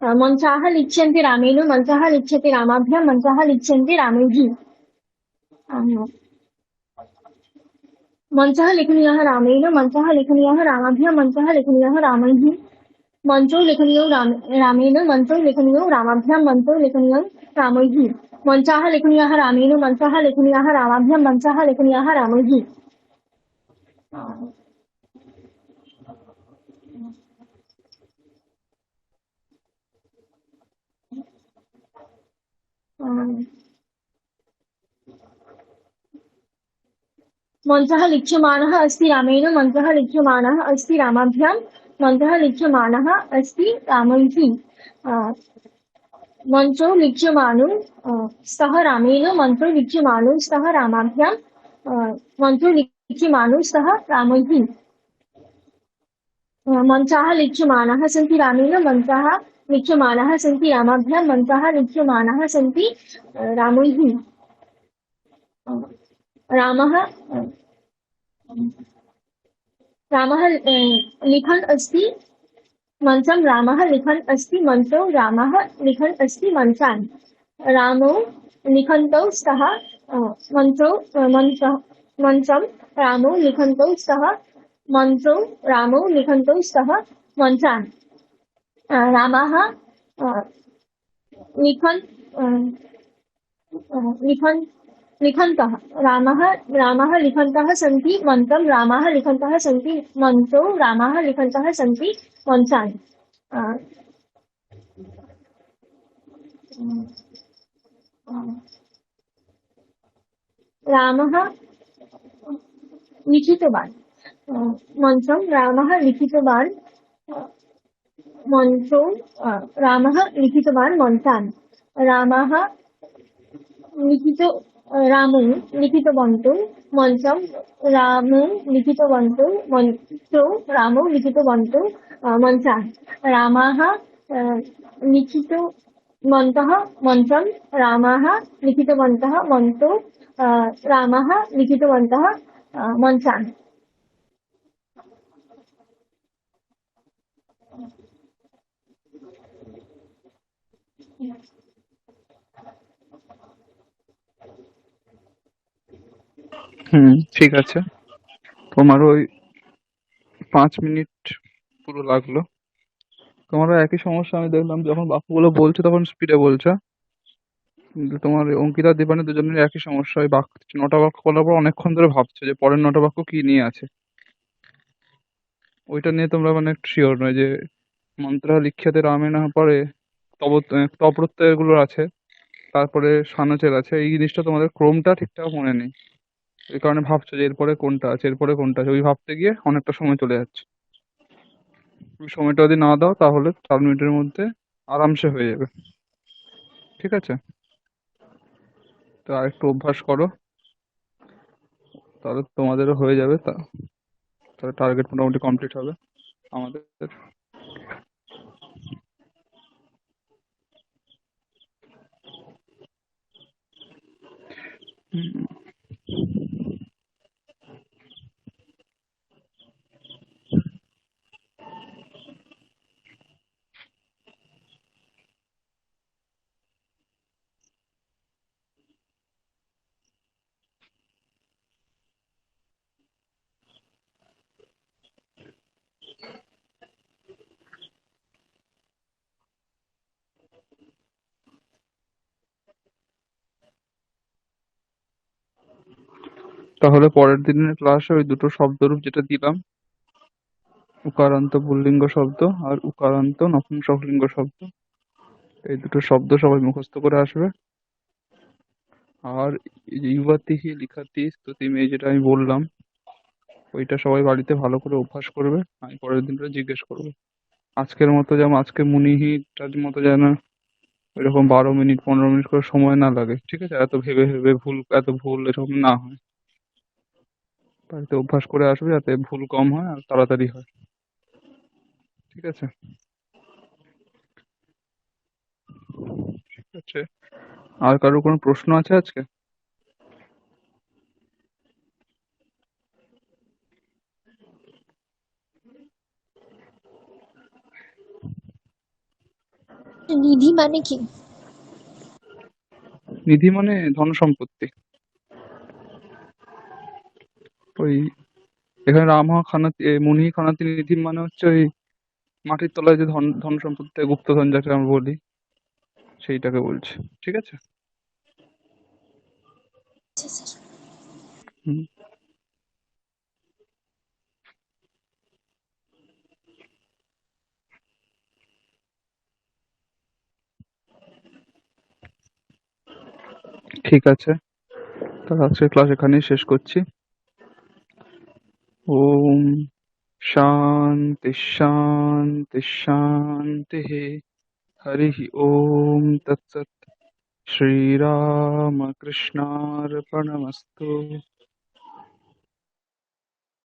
मञ्चाः लिख्यन्ते रामेण मञ्चः लिख्यते रामाभ्यां मञ्चः लिख्यन्ते रामैः मञ्चः लेखनीयः रामेण मञ्चः लेखनीयः रामाभ्यां मञ्चः लेखनीयः रामैः मञ्चौ लेखनीयौ रामेण मञ्चौ लेखनीयौ रामाभ्यां मञ्चौ लेखनीयौ रामैः मञ्चाः लेखनीयाः रामेण मञ्चः लेखनीयाः रामाभ्यां मञ्चः लेखनीयाः रामैः मञ्चः लिख्यमानः अस्ति रामेण मञ्चः लिख्यमानः अस्ति रामाभ्यां मञ्चः लिख्यमानः अस्ति रामैः मञ्चौ लिख्यमानौ स्तः रामेण मन्त्रौ लिख्यमानौ स्तः रामाभ्यां मन्त्रौ लिख्यमानौ स्तः रामैः मञ्चाः लिख्यमानाः सन्ति रामेण मञ्चाः लिख्यमानाः सन्ति रामाभ्यां मञ्चाः लिख्यमानाः सन्ति रामैः रामः लिखन् अस्ति मञ्चं रामः लिखन् अस्ति मन्त्रौ रामः लिखन् अस्ति मञ्चान् रामौ लिखन्तौ स्तः मञ्चं रामौ लिखन्तौ स्तः मन्त्रौ रामौ लिखन्तौ स्तः मञ्चान् रामाः लिखन्तः रामः लिखन्तः सन्ति मन्त्रं रामाः लिखन्तः सन्ति मन्त्रौ रामाः लिखन्तः सन्ति मञ्चान् रामः लिखितवान् मन्त्रं रामः लिखितवान् मन्त्रौ रामः लिखितवान् मन्त्रान् রামং লিখিতবন্তং মন্ত্রম রামং লিখিতবন্তং মন্ত্র রামং লিখিতবন্তং মন্ত্রান রামাः লিখিতবন্তः মন্ত্রম রামাः লিখিতবন্তः মন্ত্র রামাः লিখিতবন্তः মন্ত্রান। ঠিক আছে। তোমার ওই 5 মিনিট পুরো লাগলো। তোমারও একই সমস্যা আমি দেখলাম, যখন বাক্যগুলো বলছো তখন স্পিডে বলছো, কিন্তু তোমার ওই অঙ্কিতা দীপানি দুজনের একই সমস্যা। ওই বাক্য 9টা বাক্য বলার পর অনেকক্ষণ ধরে ভাবছো যে পরের 9টা বাক্য কি নিয়ে আছে। ওইটা নিয়ে তোমরা মানে শিওর নয় যে মন্ত্র লিখ্যাতে রামেণ পরে তপ্রত্যয় গুলো আছে, তারপরে সানচের আছে। এই জিনিসটা তোমাদের ক্রমটা ঠিকঠাক মনে নেই, এই কারণে ভাবছো যে এরপরে কোনটা আছে এরপরে কোনটা আছে, ওই ভাবতে গিয়ে অনেকটা সময় চলে যাচ্ছে। ওই সময়টা যদি না দাও তাহলে 4 মিনিটের মধ্যে আরামসে হয়ে যাবে। ঠিক আছে, তো আরেকটু অভ্যাস করো, তাহলে তোমাদেরও হয়ে যাবে। তাহলে টার্গেট মোটামুটি কমপ্লিট হবে আমাদের। হুম, তাহলে পরের দিনের ক্লাসে ওই দুটো শব্দরূপ যেটা দিলাম, উকারান্ত পুল্লিঙ্গ শব্দ আর উকারান্ত নপুংসকলিঙ্গ শব্দ, এই দুটো শব্দ সবাই মুখস্থ করে আসবে। আর এই যে ইউবাতিহি লিখাতি স্তুতিম, এই যেটা আমি বললাম, ওইটা সবাই বাড়িতে ভালো করে অভ্যাস করবে। আমি পরের দিনটা জিজ্ঞেস করবো। আজকের মতো যেমন আজকে মুনিহিটার মতো যেন এরকম 12 মিনিট 15 মিনিট করে সময় না লাগে, ঠিক আছে? এত ভেবে ভেবে এত ভুল এরকম না হয়। বাড়িতে অভ্যাস করে আসবে যাতে ভুল কম হয় আর তাড়াতাড়ি হয়। ঠিক আছে, ঠিক আছে। আর কারোর কোনো প্রশ্ন আছে আজকে? নিধি মানে কি? নিধি মানে ধন সম্পত্তি। ওই এখানে রামা খানাতি মুনি খানাতি নিধি মানে হচ্ছে ওই মাটির তলায় যে ধন ধন সম্পত্তি গুপ্তধন যাকে আমরা বলি, সেইটাকে বলছি। ঠিক আছে। আচ্ছা স্যার। হুম, ঠিক আছে। তাহলে আজকের ক্লাস এখানেই শেষ করছি। ওম শান্তি শান্তি শান্তি। হরিः ওম তৎসৎ। শ্রীরামকৃষ্ণার্পণমস্তু।